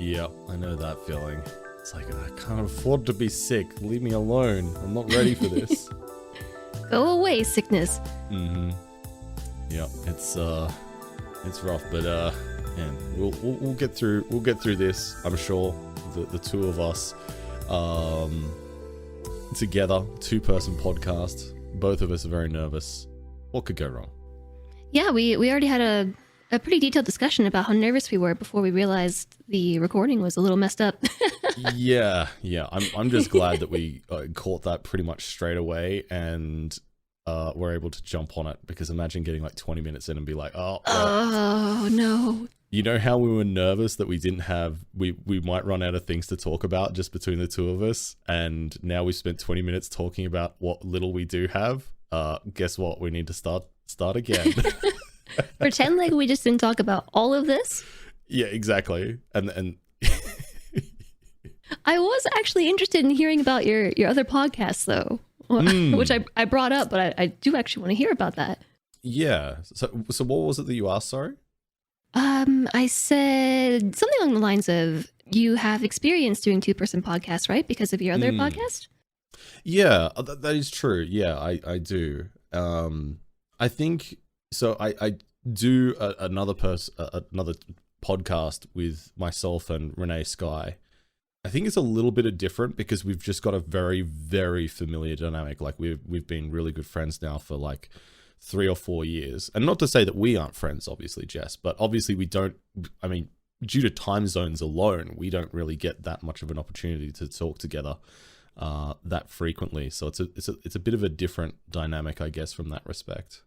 Yeah, I know that feeling. It's like, I can't afford to be sick. Leave me alone. I'm not ready for this. Go away, sickness. Mm-hmm. Yeah, it's rough, but man, we'll get through this. I'm sure the two of us, together, 2-person podcast. Both of us are very nervous. What could go wrong? Yeah, we already had a pretty detailed discussion about how nervous we were before we realized the recording was a little messed up. Yeah. I'm just glad that we caught that pretty much straight away and were able to jump on it, because imagine getting like 20 minutes in and be like, oh no. You know how we were nervous that we didn't have, we might run out of things to talk about just between the two of us, and now we spent 20 minutes talking about what little we do have. Guess what? We need to start again. Pretend like we just didn't talk about all of this. Yeah, exactly. And I was actually interested in hearing about your other podcasts, though, which I brought up, but I do actually want to hear about that. Yeah. So what was it that you asked? Sorry. I said something along the lines of, you have experience doing 2-person podcasts, right? Because of your other podcast? Yeah, that is true. Yeah, I do. I think so. I do another podcast with myself and Renee Sky. I think it's a little bit different because we've just got a very, very familiar dynamic. Like we've been really good friends now for like 3 or 4 years. And not to say that we aren't friends, obviously, Jess, but obviously we don't, I mean, due to time zones alone, we don't really get that much of an opportunity to talk together that frequently. So it's a bit of a different dynamic, I guess, from that respect.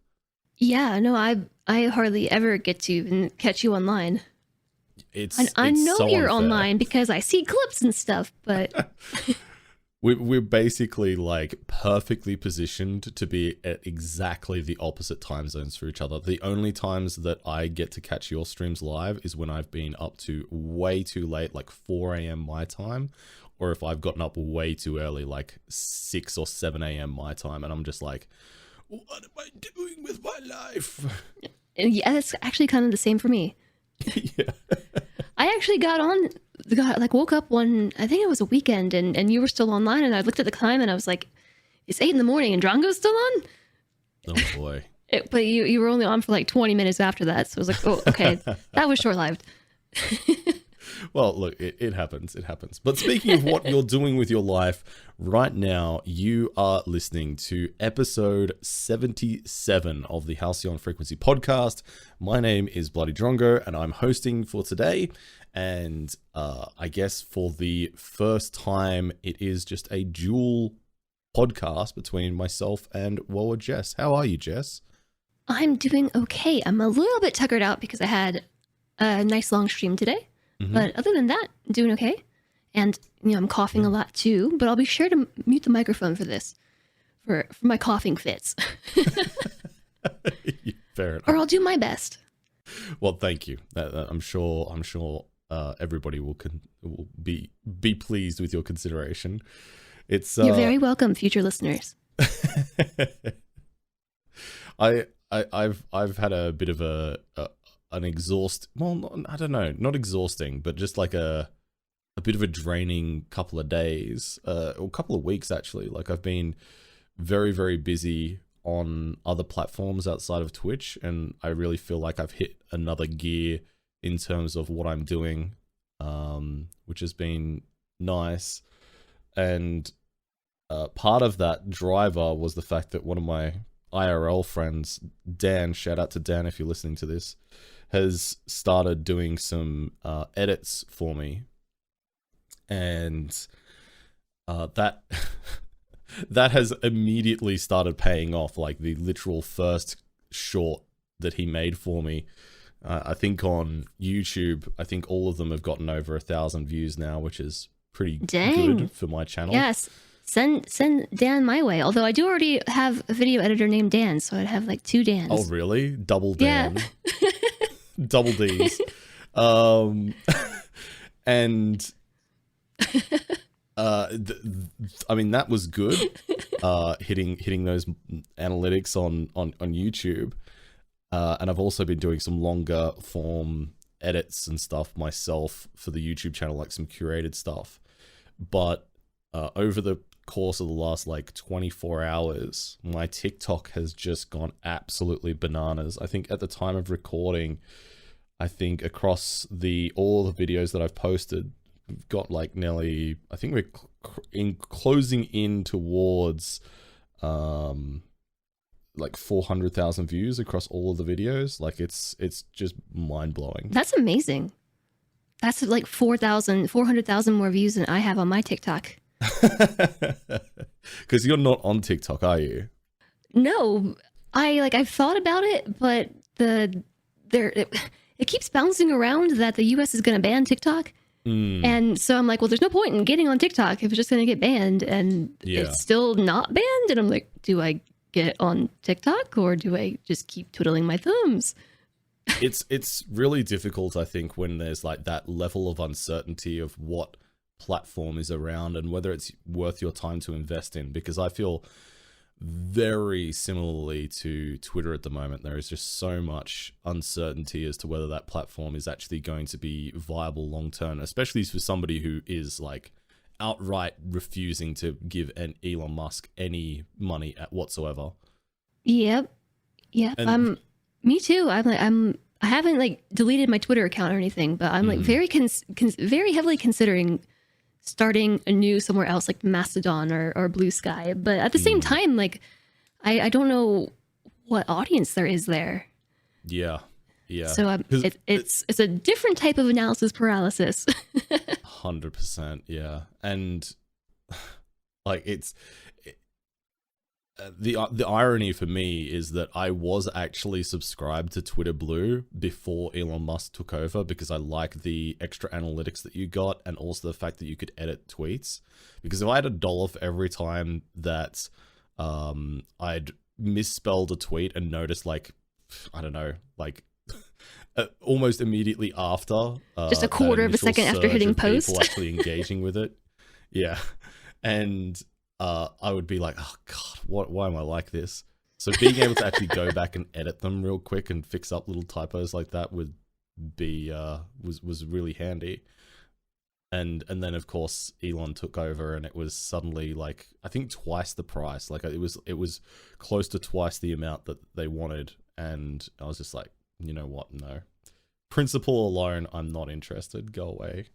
Yeah, no, I hardly ever get to even catch you online. I know so you're unfair. Online because I see clips and stuff, but we're basically like perfectly positioned to be at exactly the opposite time zones for each other. The only times that I get to catch your streams live is when I've been up to way too late, like 4 a.m. my time, or if I've gotten up way too early, like 6 or 7 a.m. my time, and I'm just like, what am I doing with my life? yeah, that's actually kind of the same for me. Yeah. I actually woke up one, I think it was a weekend, and you were still online, and I looked at the time and I was like, it's 8 in the morning and Drongo's still on? Oh boy. But you were only on for like 20 minutes after that, so I was like, oh, okay, that was short-lived. Well, look, it happens. It happens. But speaking of what you're doing with your life right now, you are listening to episode 77 of the Halcyon Frequency podcast. My name is Bloody Drongo, and I'm hosting for today. And I guess for the first time, it is just a dual podcast between myself and Jess. How are you, Jess? I'm doing okay. I'm a little bit tuckered out because I had a nice long stream today. Mm-hmm. But other than that, I'm doing okay. And, I'm coughing a lot too, but I'll be sure to mute the microphone for this, for my coughing fits. Fair enough. Or I'll do my best. Well, thank you. I'm sure everybody will be pleased with your consideration. You're very welcome, future listeners. I've had a bit of an I don't know, not exhausting, but just like a bit of a draining couple of days, or couple of weeks actually. Like I've been very, very busy on other platforms outside of Twitch, and I really feel like I've hit another gear in terms of what I'm doing, which has been nice. And part of that driver was the fact that one of my IRL friends, Dan, shout out to Dan if you're listening to this, has started doing some edits for me, and that has immediately started paying off. Like the literal first short that he made for me, I think on YouTube, I think all of them have gotten over 1,000 views now, which is pretty good for my channel. Yes. Send Dan my way. Although I do already have a video editor named Dan, so I'd have like 2 Dans. Oh, really? Double Dan. Yeah. Double D's. And I mean, that was good. Hitting those analytics on YouTube. And I've also been doing some longer form edits and stuff myself for the YouTube channel, like some curated stuff. But over the course of the last like 24 hours, my TikTok has just gone absolutely bananas. I think at the time of recording, I think across all the videos that I've posted, we've got like nearly, I think we're closing in towards like 400,000 views across all of the videos. Like it's just mind-blowing. That's amazing. That's like 400,000 more views than I have on my TikTok. Because you're not on TikTok, are you? No, I've thought about it, but it keeps bouncing around that the US is going to ban TikTok. And so I'm like, well, there's no point in getting on TikTok if it's just going to get banned, and it's still not banned. And I'm like, do I get on TikTok or do I just keep twiddling my thumbs? It's really difficult, I think, when there's like that level of uncertainty of what platform is around and whether it's worth your time to invest in, because I feel very similarly to Twitter at the moment. There is just so much uncertainty as to whether that platform is actually going to be viable long term, especially for somebody who is like outright refusing to give an Elon Musk any money at whatsoever. Yep. And Me too. I haven't like deleted my Twitter account or anything, but I'm like very very heavily considering starting anew somewhere else, like Mastodon or Blue Sky. But at the same time, like I don't know what audience there is there. Yeah. So it's a different type of analysis paralysis. 100%. Yeah. And like the irony for me is that I was actually subscribed to Twitter Blue before Elon Musk took over, because I like the extra analytics that you got, and also the fact that you could edit tweets. Because if I had $1 for every time that I'd misspelled a tweet and noticed, like, I don't know, like almost immediately after, just a quarter of a second after hitting post, people actually engaging with it. Yeah. And I would be like, oh God, why am I like this? So being able to actually go back and edit them real quick and fix up little typos like that would be was really handy. And then of course Elon took over, and it was suddenly like, I think twice the price. Like it was close to twice the amount that they wanted, and I was just like, you know what? No, principle alone, I'm not interested. Go away.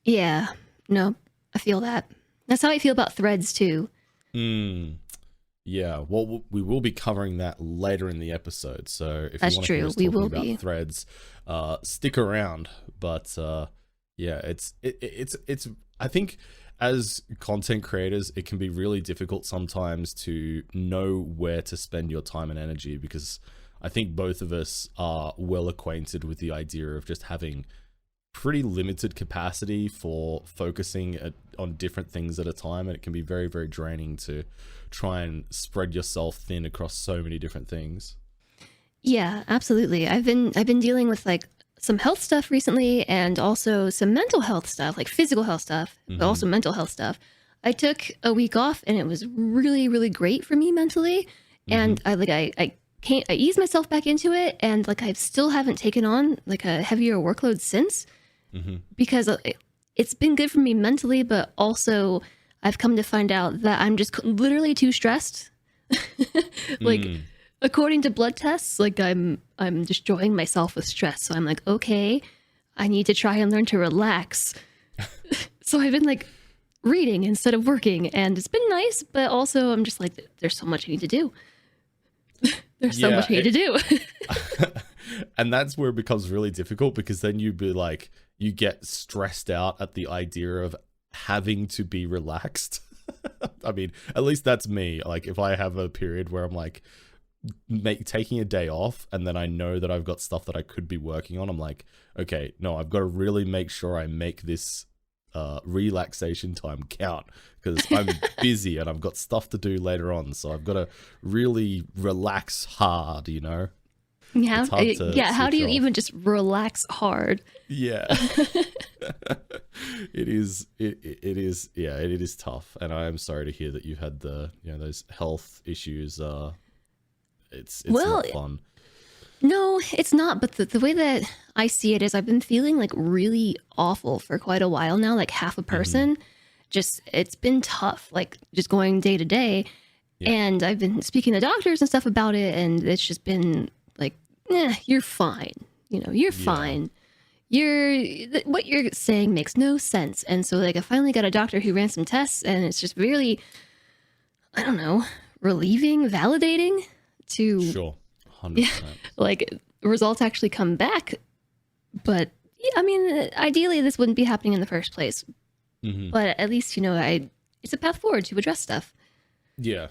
Yeah, no, I feel that. That's how I feel about Threads too. Yeah, well, we will be covering that later in the episode. So if that's you want true, to hear us we talking will about be. Threads, stick around. But yeah, it's I think as content creators, it can be really difficult sometimes to know where to spend your time and energy, because I think both of us are well acquainted with the idea of just having pretty limited capacity for focusing on different things at a time, and it can be very, very draining to try and spread yourself thin across so many different things. Yeah, absolutely. I've been dealing with like some health stuff recently, and also some mental health stuff, like physical health stuff, but also mental health stuff. I took a week off, and it was really, really great for me mentally. And I eased myself back into it, and like I still haven't taken on like a heavier workload since. Because it's been good for me mentally, but also I've come to find out that I'm just literally too stressed. Like according to blood tests, like I'm destroying myself with stress. So I'm like, okay, I need to try and learn to relax. So I've been like reading instead of working, and it's been nice, but also I'm just like, there's so much I need to do. There's so much I need to do. And that's where it becomes really difficult, because then you'd be like, you get stressed out at the idea of having to be relaxed. I mean, at least that's me. Like if I have a period where I'm like taking a day off, and then I know that I've got stuff that I could be working on, I'm like, okay, no, I've got to really make sure I make this relaxation time count, because I'm busy and I've got stuff to do later on. So I've got to really relax hard, you know? Yeah, how do you even just relax hard? Yeah. it is tough, and I am sorry to hear that you've had those health issues. It's not fun. No, it's not. But the way that I see it is I've been feeling like really awful for quite a while now, like half a person. Just, it's been tough, like just going day to day. Yeah. And I've been speaking to doctors and stuff about it. And it's just been like, you're fine. You know, you're fine. What you're saying makes no sense. And so like I finally got a doctor who ran some tests, and it's just really, I don't know, relieving, validating to Sure. 100%. like results actually come back. But yeah, I mean, ideally this wouldn't be happening in the first place. But at least, it's a path forward to address stuff. Yeah,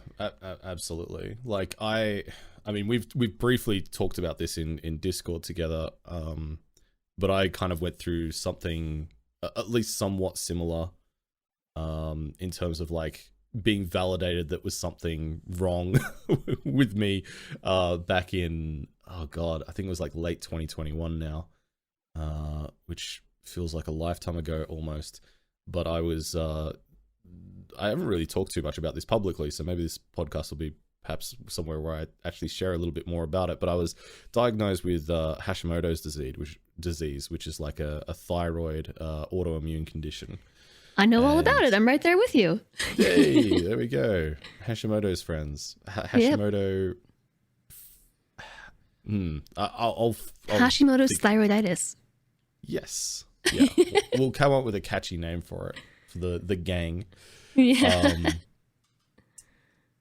absolutely. Like I mean, we've briefly talked about this in Discord together. But I kind of went through something at least somewhat similar, in terms of like being validated that was something wrong with me, back in, oh God, I think it was like late 2021 now, which feels like a lifetime ago almost. But I haven't really talked too much about this publicly, so maybe this podcast will be perhaps somewhere where I actually share a little bit more about it. But I was diagnosed with Hashimoto's disease, which is like a thyroid autoimmune condition. I know all about it. I'm right there with you. Hey, there we go. Hashimoto's friends. Hashimoto. I'll Hashimoto's thyroiditis. Yes. Yeah. We'll come up with a catchy name for it, for the gang. Yeah.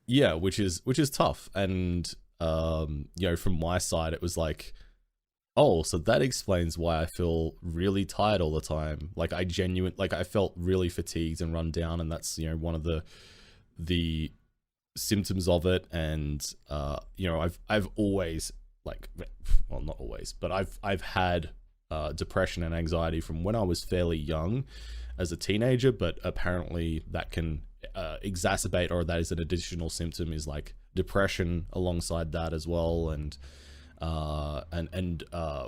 Yeah, which is tough. And from my side it was like, oh, so that explains why I feel really tired all the time. Like I felt really fatigued and run down, and that's, one of the symptoms of it. And I've always, like, well, not always, but I've had depression and anxiety from when I was fairly young as a teenager, but apparently that can exacerbate, or that is an additional symptom, is like depression alongside that as well, and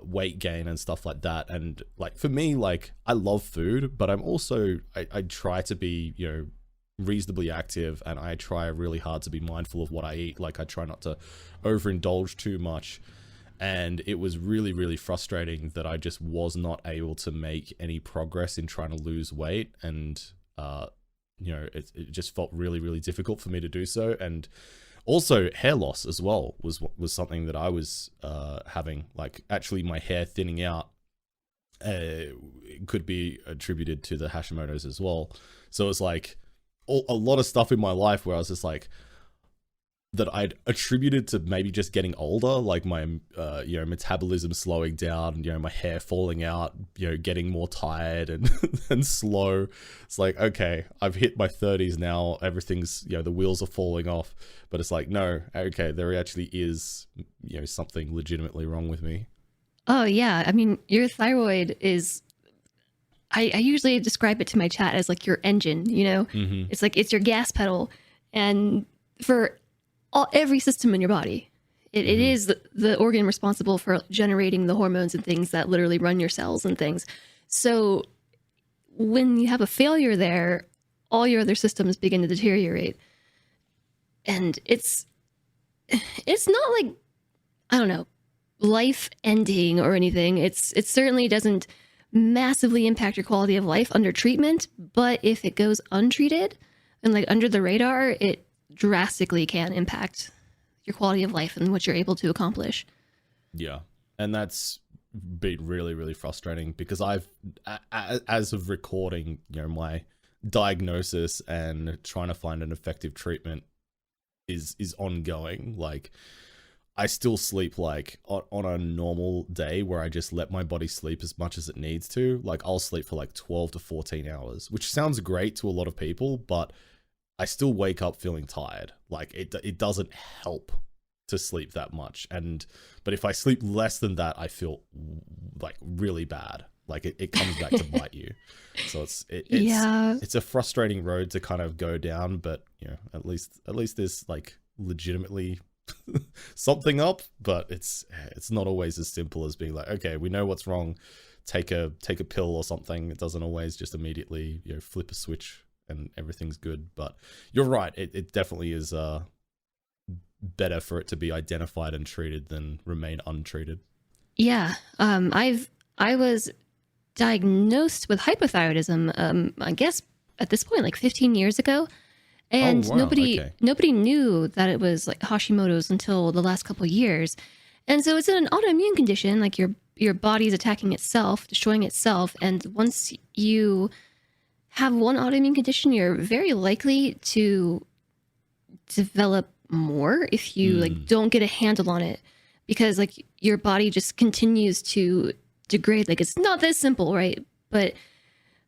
weight gain and stuff like that. And like for me, like I love food, but I'm also I try to be reasonably active, and I try really hard to be mindful of what I eat. Like I try not to overindulge too much. And it was really, really frustrating that I just was not able to make any progress in trying to lose weight. And, it just felt really, really difficult for me to do so. And also hair loss as well was something that I was having. Like actually my hair thinning out could be attributed to the Hashimoto's as well. So it's like a lot of stuff in my life where I was just like, that I'd attributed to maybe just getting older, like my metabolism slowing down, my hair falling out, getting more tired and and slow. It's like, okay, I've hit my 30s now, everything's, the wheels are falling off. But it's like, no, okay, there actually is something legitimately wrong with me. Oh yeah, I mean, your thyroid is, I usually describe it to my chat as like your engine. It's like it's your gas pedal, and for every system in your body. It is the organ responsible for generating the hormones and things that literally run your cells and things. So when you have a failure there, all your other systems begin to deteriorate. And it's not like, I don't know, life ending or anything. It certainly doesn't massively impact your quality of life under treatment, but if it goes untreated and like under the radar, it drastically can impact your quality of life and what you're able to accomplish. Yeah. And that's been really, really frustrating because I've, as of recording, my diagnosis and trying to find an effective treatment is ongoing. Like I still sleep like on a normal day where I just let my body sleep as much as it needs to. Like I'll sleep for like 12 to 14 hours, which sounds great to a lot of people, but I still wake up feeling tired. Like it doesn't help to sleep that much. But if I sleep less than that, I feel like really bad. Like it comes back to bite you. So it's a frustrating road to kind of go down, but at least there's like legitimately something up, but it's not always as simple as being like, okay, we know what's wrong, take a pill or something. It doesn't always just immediately flip a switch and everything's good. But you're right, it definitely is better for it to be identified and treated than remain untreated. Yeah. I was diagnosed with hypothyroidism, I guess at this point, like 15 years ago. And Oh, wow. Okay. nobody knew that it was like Hashimoto's until the last couple of years. And so it's an autoimmune condition, like your body's attacking itself, destroying itself. And once you have one autoimmune condition, you're very likely to develop more if you like don't get a handle on it, because like your body just continues to degrade. Like it's not this simple, right? But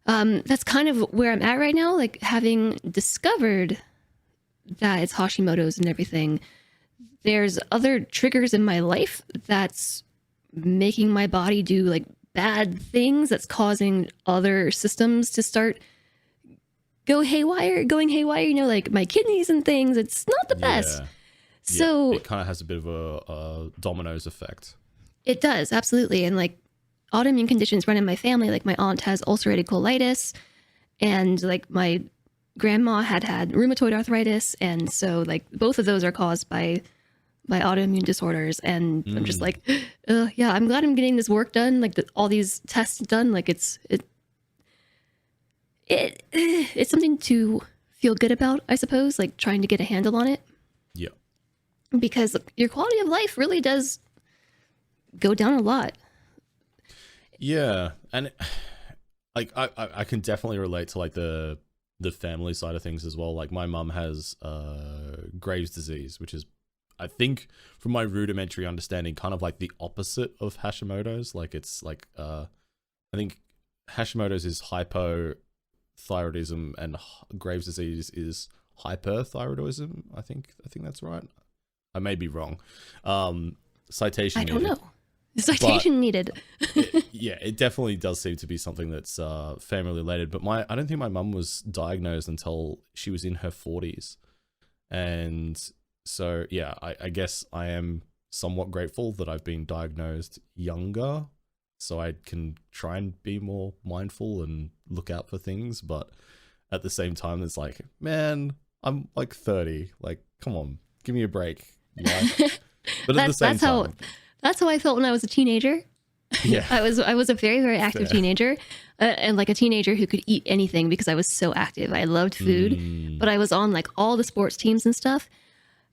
that's kind of where I'm at right now, like having discovered that it's Hashimoto's and everything. There's other triggers in my life that's making my body do like bad things, that's causing other systems to start going haywire, you know, like my kidneys and things. It's not the best. So it kind of has a bit of a dominoes effect. It does, absolutely. And like autoimmune conditions run in my family. Like my aunt has ulcerative colitis, and like my grandma had rheumatoid arthritis. And so like both of those are caused by autoimmune disorders. And I'm just like, yeah, I'm glad I'm getting this work done. Like all these tests done. Like it's something to feel good about, I suppose, like trying to get a handle on it. Yeah. Because your quality of life really does go down a lot. Yeah. And like I can definitely relate to like the family side of things as well. Like my mum has Graves' disease, which is, I think from my rudimentary understanding, kind of like the opposite of Hashimoto's. Like it's like I think Hashimoto's is hypothyroidism and Graves' disease is hyperthyroidism. I think that's right. I may be wrong. Citation. I don't know. Citation needed. It definitely does seem to be something that's family related. But I don't think my mum was diagnosed until she was in her 40s, and so yeah, I guess I am somewhat grateful that I've been diagnosed younger, so I can try and be more mindful and look out for things. But at the same time, it's like, man, I'm like 30. Like, come on, give me a break. You know? But at the same time. That's how I felt when I was a teenager. Yeah. I was a very, very active teenager, and like a teenager who could eat anything because I was so active. I loved food, but I was on like all the sports teams and stuff,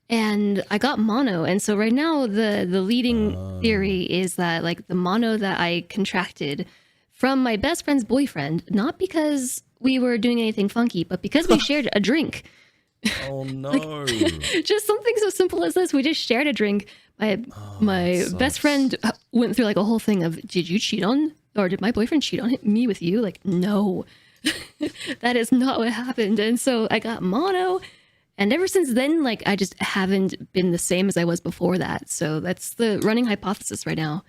and I got mono. And so right now the leading theory is that like the mono that I contracted from my best friend's boyfriend, not because we were doing anything funky, but because we shared a drink. Oh no. Like, just something so simple as this. We just shared a drink. My best friend went through like a whole thing of, did you cheat on, or did my boyfriend cheat on me with you? Like, no, that is not what happened. And so I got mono, and ever since then, like I just haven't been the same as I was before that. So that's the running hypothesis right now.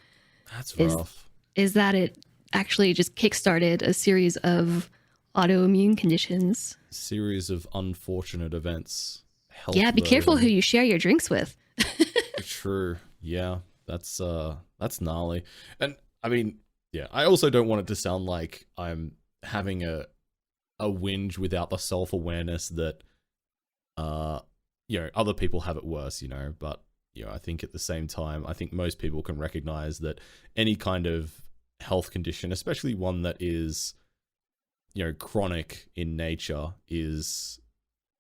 That's rough. Is that it actually just kickstarted a series of autoimmune conditions. Series of unfortunate events. Yeah, be careful who you share your drinks with. True. Yeah, that's gnarly. And I mean, yeah, I also don't want it to sound like I'm having a whinge without the self-awareness that other people have it worse, but I think at the same time, I think most people can recognize that any kind of health condition, especially one that is chronic in nature, is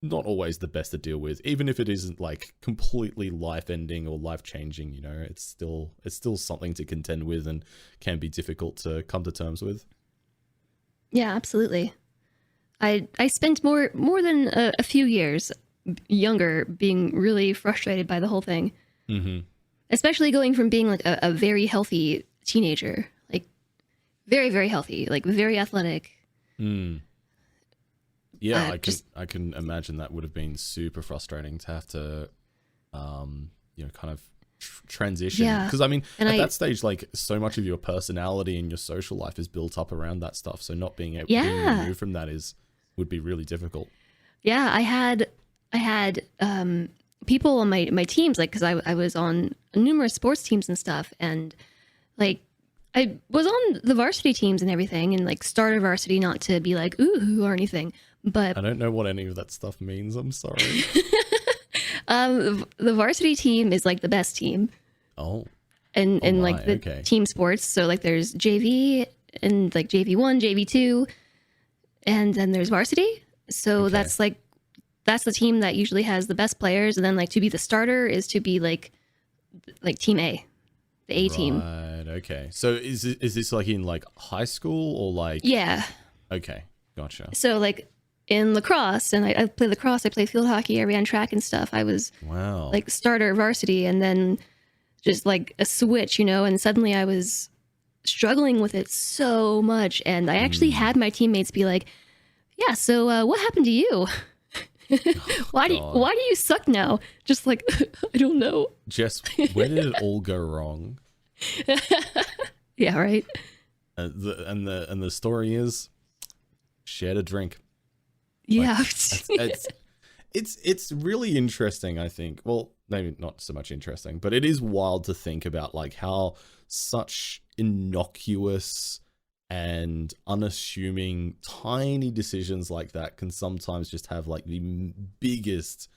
not always the best to deal with, even if it isn't like completely life-ending or life-changing. It's still something to contend with and can be difficult to come to terms with. Yeah, absolutely. I spent more than a few years younger being really frustrated by the whole thing. Mm-hmm. Especially going from being like a very healthy teenager, like very, very healthy, like very athletic. Yeah, I can imagine that would have been super frustrating to have to, kind of transition. Yeah. Because I mean, at that stage, like so much of your personality and your social life is built up around that stuff. So not being able to be removed from that would be really difficult. Yeah, I had people on my teams, like, because I was on numerous sports teams and stuff, and like I was on the varsity teams and everything, and like starter varsity, not to be like ooh or anything, but I don't know what any of that stuff means. I'm sorry. The varsity team is like the best team. Oh. And Oh like the okay. team sports. So like there's JV and like JV1, JV2, and then there's varsity. So Okay. that's the team that usually has the best players. And then like to be the starter is to be like team A, the A team. Right. Okay. So is this like in like high school or like? Yeah. Okay. Gotcha. So like in lacrosse, and I play lacrosse, I play field hockey, I ran track and stuff. I was Wow. like starter varsity, and then just like a switch, and suddenly I was struggling with it so much. And I actually had my teammates be like, yeah, so what happened to you? Why do you suck now? Just like, I don't know. Jess, where did it all go wrong? Yeah, right. And the story is, shared a drink. Yeah. It's really interesting, I think. Well, maybe not so much interesting, but it is wild to think about like how such innocuous and unassuming tiny decisions like that can sometimes just have like the biggest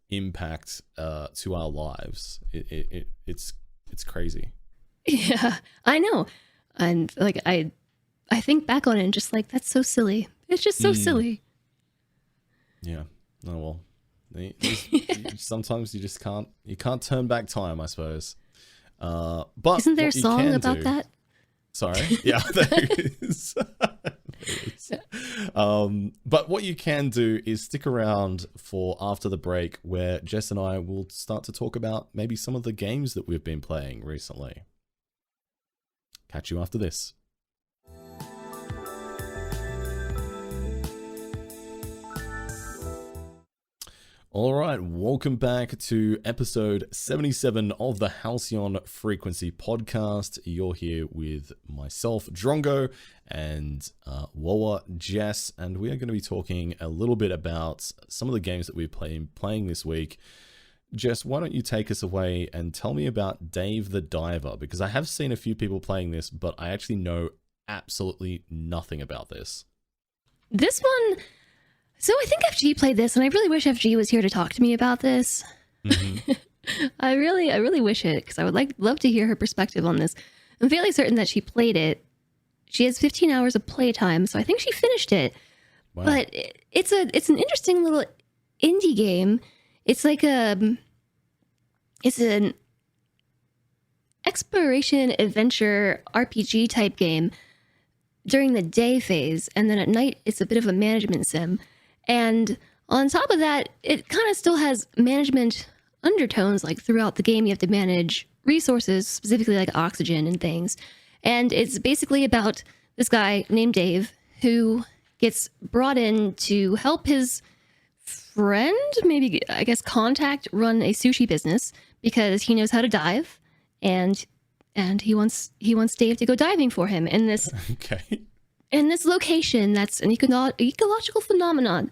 impact to our lives. It's crazy. Yeah, I know. And like I think back on it and just like, that's so silly. It's just so silly. Yeah. Oh well. Sometimes you can't turn back time, I suppose. But isn't there a song about that? Sorry. Yeah, there is. But what you can do is stick around for after the break, where Jess and I will start to talk about maybe some of the games that we've been playing recently. Catch you after this. All right, welcome back to episode 77 of the Halcyon Frequency podcast. You're here with myself, Drongo, and Jess, and we are going to be talking a little bit about some of the games that we've been playing this week. Jess, why don't you take us away and tell me about Dave the Diver, because I have seen a few people playing this, but I actually know absolutely nothing about this. This one... So I think FG played this, and I really wish FG was here to talk to me about this. Mm-hmm. I really wish it, because I would love to hear her perspective on this. I'm fairly certain that she played it. She has 15 hours of playtime, so I think she finished it. Wow. But it's an interesting little indie game. It's like it's an exploration adventure RPG type game during the day phase, and then at night it's a bit of a management sim. And on top of that, it kind of still has management undertones. Like throughout the game, you have to manage resources, specifically like oxygen and things. And it's basically about this guy named Dave who gets brought in to help his friend, maybe I guess contact, run a sushi business because he knows how to dive, and he wants Dave to go diving for him in this in this location that's an ecological phenomenon.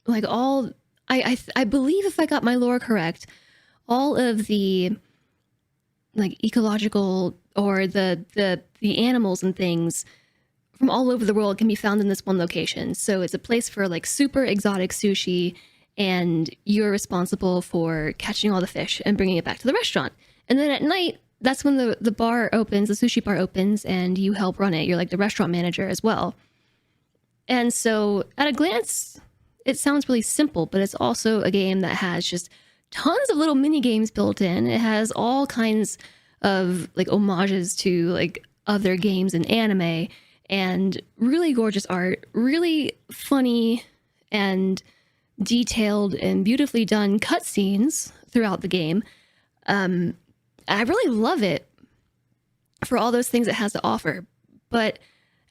Like I believe, if I got my lore correct, all of the like ecological or the animals and things from all over the world can be found in this one location. So it's a place for like super exotic sushi, and you're responsible for catching all the fish and bringing it back to the restaurant. And then at night, that's when the bar opens, the sushi bar opens, and you help run it. You're like the restaurant manager as well. And so at a glance, it sounds really simple, but it's also a game that has just tons of little mini games built in. It has all kinds of like homages to like other games and anime, and really gorgeous art, really funny and detailed and beautifully done cutscenes throughout the game. I really love it for all those things it has to offer. But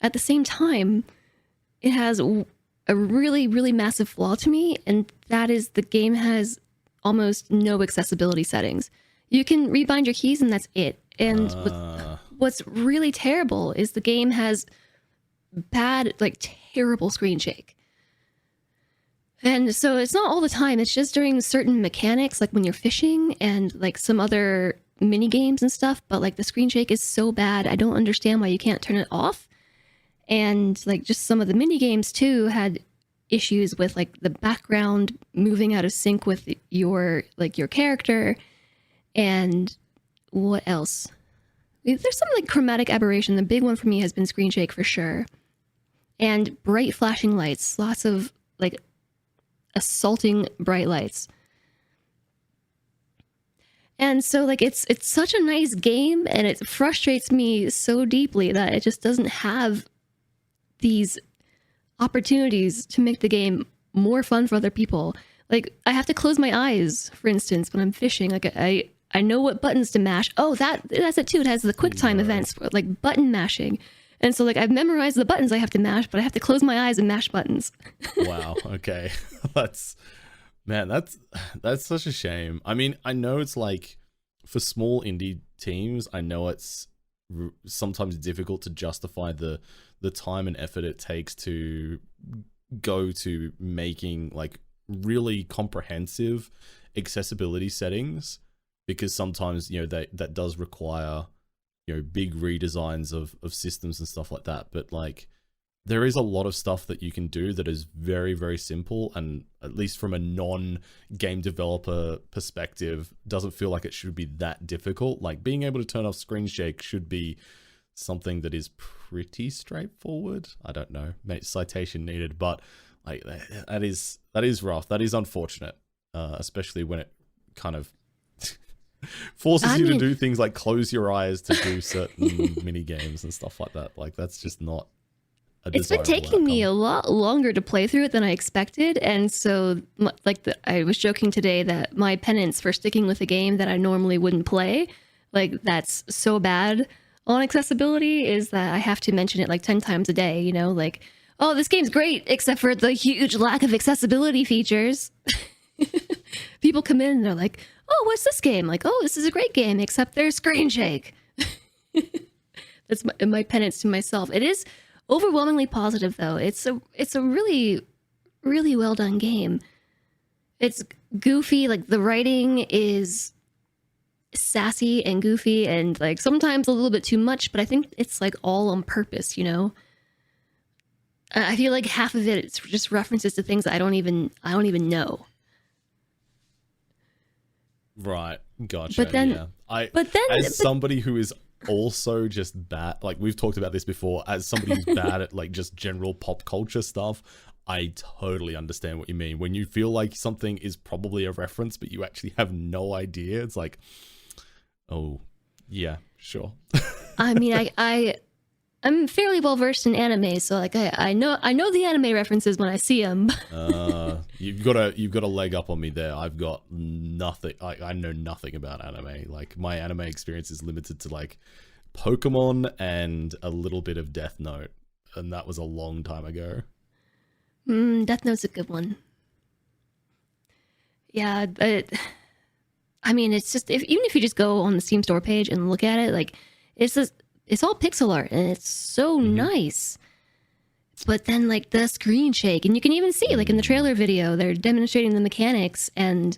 at the same time, it has a really, really massive flaw to me, and that is the game has almost no accessibility settings. You can rebind your keys and that's it. And what's really terrible is the game has bad, like terrible screen shake. And so it's not all the time. It's just during certain mechanics, like when you're fishing and like some other mini games and stuff. But like the screen shake is so bad, I don't understand why you can't turn it off. And like just some of the mini games too had issues with like the background moving out of sync with your character. And what else? There's some like chromatic aberration. The big one for me has been screen shake for sure. And bright flashing lights, lots of like assaulting bright lights. And so like it's such a nice game, and it frustrates me so deeply that it just doesn't have these opportunities to make the game more fun for other people. Like I have to close my eyes, for instance, when I'm fishing. Like I know what buttons to mash. Oh, that's it too. It has the quick time events for like button mashing. And so like I've memorized the buttons I have to mash, but I have to close my eyes and mash buttons. Wow. Okay. That's such a shame. I mean, I know it's like for small indie teams, I know it's sometimes difficult to justify the time and effort it takes to go to making like really comprehensive accessibility settings, because sometimes, you know, that does require, you know, big redesigns of systems and stuff like that. But like there is a lot of stuff that you can do that is very, very simple, and at least from a non-game developer perspective, doesn't feel like it should be that difficult. Like being able to turn off screen shake should be something that is pretty straightforward. I don't know, citation needed, but like that is rough. That is unfortunate, especially when it kind of forces you to do things like close your eyes to do certain mini games and stuff like that. Like that's just not a It's been taking me a lot longer to play through it than I expected. And so like I was joking today that my penance for sticking with a game that I normally wouldn't play, like that's so bad on accessibility, is that I have to mention it like 10 times a day, you know, like, oh, this game's great, except for the huge lack of accessibility features. People come in and they're like, oh, what's this game? Like, oh, this is a great game, except there's screen shake. That's my penance to myself. It is overwhelmingly positive, though. It's a really, really well done game. It's goofy. Like the writing is sassy and goofy, and like sometimes a little bit too much. But I think it's like all on purpose. You know, I feel like half of it's just references to things that I don't even know. Right, gotcha. But then, as somebody who is also just bad, like we've talked about this before, as somebody who's bad at like just general pop culture stuff, I totally understand what you mean. When you feel like something is probably a reference, but you actually have no idea, it's like, oh, yeah, sure. I mean, I'm fairly well versed in anime, so like I know the anime references when I see them. You've got a leg up on me there. I've got nothing. I know nothing about anime. Like my anime experience is limited to like Pokemon and a little bit of Death Note, and that was a long time ago. Death Note's a good one. Yeah, but I mean, it's just even if you just go on the Steam store page and look at it, like it's all pixel art and it's so nice. But then like the screen shake, and you can even see like in the trailer video, they're demonstrating the mechanics, and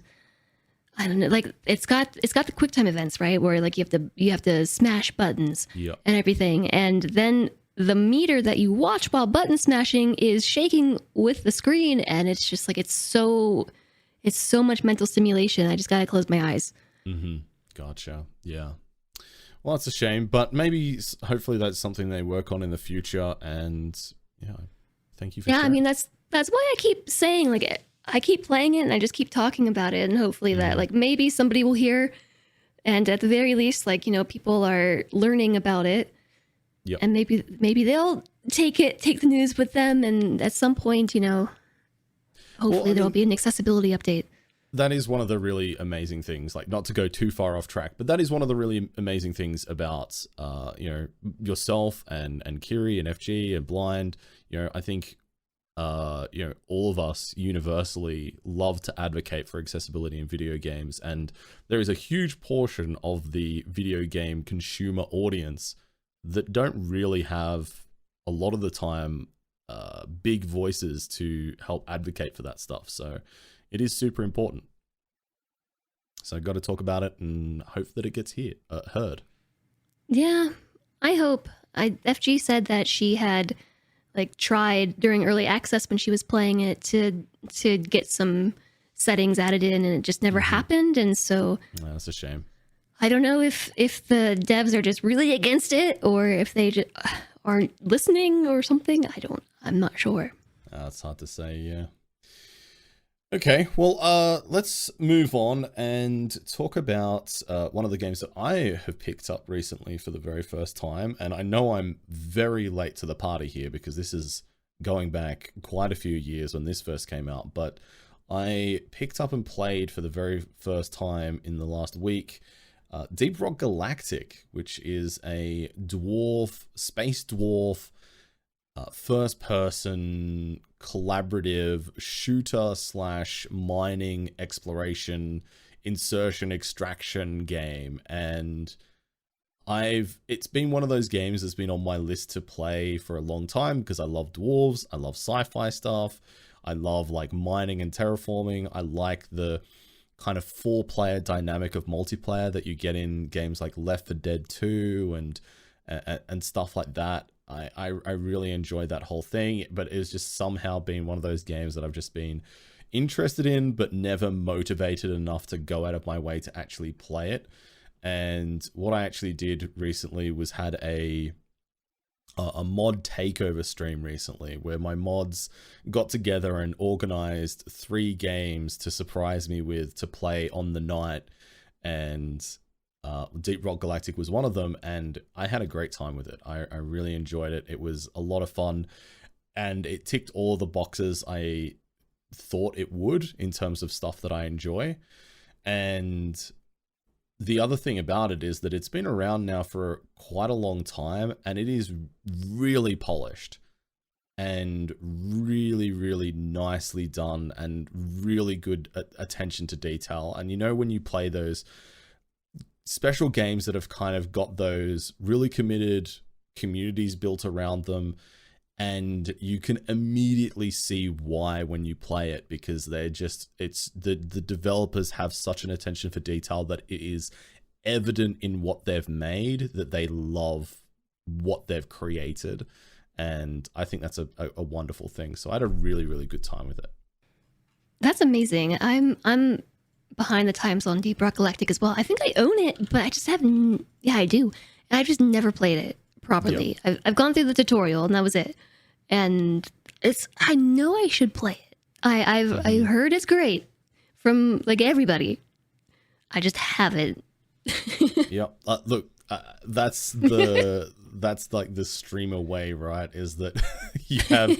I don't know, like it's got the quick time events, right? Where like you have to smash buttons and everything. And then the meter that you watch while button smashing is shaking with the screen, and it's just like it's so much mental stimulation. I just gotta close my eyes. Gotcha. Yeah. Well, it's a shame, but maybe hopefully that's something they work on in the future. And yeah, thank you for sharing. I mean that's why I keep saying, like, I keep playing it and I just keep talking about it, and hopefully that like maybe somebody will hear, and at the very least, like, you know, people are learning about it. Yep. And maybe they'll take the news with them, and at some point, you know, hopefully there'll be an accessibility update. That is one of the really amazing things, like not to go too far off track, but that is one of the really amazing things about, you know, yourself and Kiri and FG and Blind. You know, I think, you know, all of us universally love to advocate for accessibility in video games. And there is a huge portion of the video game consumer audience that don't really have a lot of the time, big voices to help advocate for that stuff. So it is super important. So I've got to talk about it and hope that it gets heard. Yeah, I hope. FG said that she had like tried during early access when she was playing it to get some settings added in, and it just never happened. And so that's a shame. I don't know if the devs are just really against it, or if they just aren't listening or something. I'm not sure. It's hard to say, yeah. Okay, well, let's move on and talk about one of the games that I have picked up recently for the very first time. And I know I'm very late to the party here because this is going back quite a few years when this first came out. But I picked up and played for the very first time in the last week Deep Rock Galactic, which is a space dwarf, first-person collaborative shooter / mining exploration insertion extraction game. And it's been one of those games that's been on my list to play for a long time because I love dwarves, I love sci-fi stuff, I love like mining and terraforming, I like the kind of 4-player dynamic of multiplayer that you get in games like Left 4 Dead 2 and stuff like that. I really enjoyed that whole thing, but it's just somehow been one of those games that I've just been interested in, but never motivated enough to go out of my way to actually play it. And what I actually did recently was had a mod takeover stream recently where my mods got together and organized 3 games to surprise me with to play on the night, and Deep Rock Galactic was one of them, and I had a great time with it. I really enjoyed it. It was a lot of fun, and it ticked all the boxes I thought it would in terms of stuff that I enjoy. And the other thing about it is that it's been around now for quite a long time, and it is really polished and really, really nicely done and really good attention to detail. And you know, when you play those special games that have kind of got those really committed communities built around them, and you can immediately see why when you play it, because they're just, it's the developers have such an attention for detail that it is evident in what they've made that they love what they've created. And I think that's a wonderful thing. So I had a really, really good time with it. That's amazing. I'm behind the times on Deep Rock Galactic as well. I think I own it, but I just haven't. Yeah, I do. I've just never played it properly. Yep. I've gone through the tutorial and that was it. And I know I should play it. I heard it's great from like everybody. I just haven't. Yep. Look, that's like the streamer way, right? Is that you have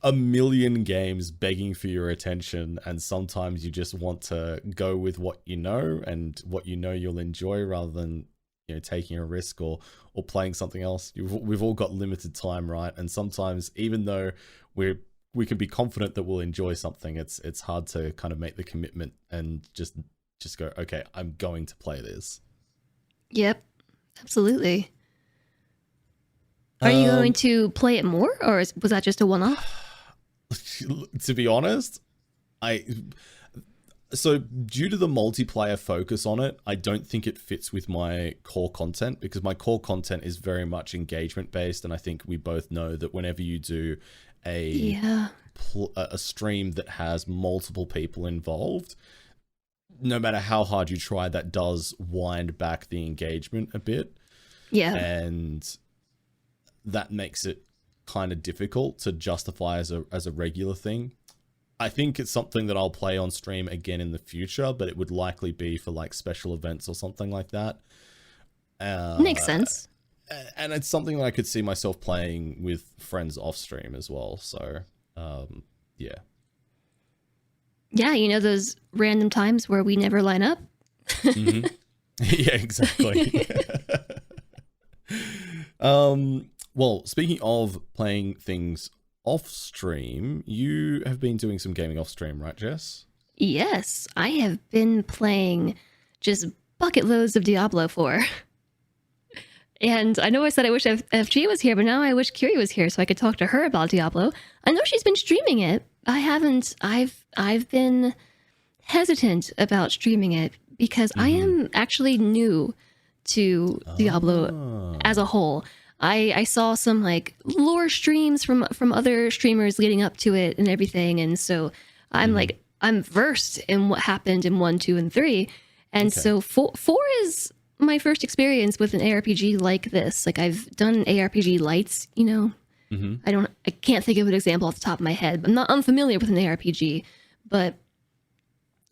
a million games begging for your attention, and sometimes you just want to go with what you know and what you know you'll enjoy rather than, you know, taking a risk or playing something else. We've all got limited time, right? And sometimes, even though we can be confident that we'll enjoy something, it's hard to kind of make the commitment and just go, okay, I'm going to play this. Yep, absolutely. Are you going to play it more, or was that just a one-off? To be honest, so due to the multiplayer focus on it, I don't think it fits with my core content, because my core content is very much engagement based, and I think we both know that whenever you do a stream that has multiple people involved, no matter how hard you try, that does wind back the engagement a bit. Yeah. And that makes it kind of difficult to justify as a regular thing. I think it's something that I'll play on stream again in the future, but it would likely be for like special events or something like that. Makes sense. And it's something that I could see myself playing with friends off stream as well. So, yeah. Yeah, you know those random times where we never line up? Mm-hmm. Yeah, exactly. Well, speaking of playing things off stream, you have been doing some gaming off stream, right, Jess? Yes, I have been playing just bucket loads of Diablo 4. And I know I said I wish FG was here, but now I wish Curie was here so I could talk to her about Diablo. I know she's been streaming it. I haven't. I've been hesitant about streaming it because I am actually new to Diablo as a whole. I saw some like lore streams from other streamers leading up to it and everything, and so I'm versed in what happened in 1, 2, and 3, and so four is my first experience with an ARPG like this. Like I've done ARPG lights, you know. I can't think of an example off the top of my head. I'm not unfamiliar with an ARPG, but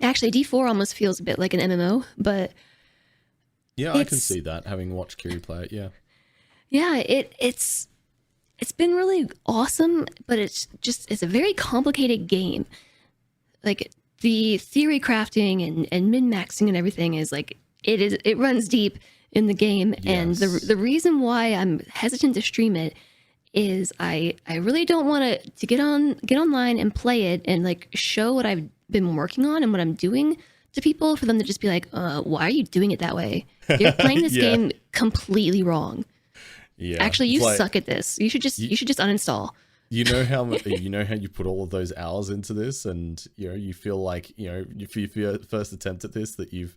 actually D4 almost feels a bit like an MMO, but yeah, I can see that having watched Kiri play it. Yeah, it's been really awesome, but it's a very complicated game. Like the theory crafting and min-maxing and everything is like it runs deep in the game, and the reason why I'm hesitant to stream it is I really don't want to get online and play it and like show what I've been working on and what I'm doing to people for them to just be like, why are you doing it that way? You're playing this game completely wrong. Yeah. Actually, you suck at this. You should just uninstall. You know how you put all of those hours into this, and you feel like for your first attempt at this that you've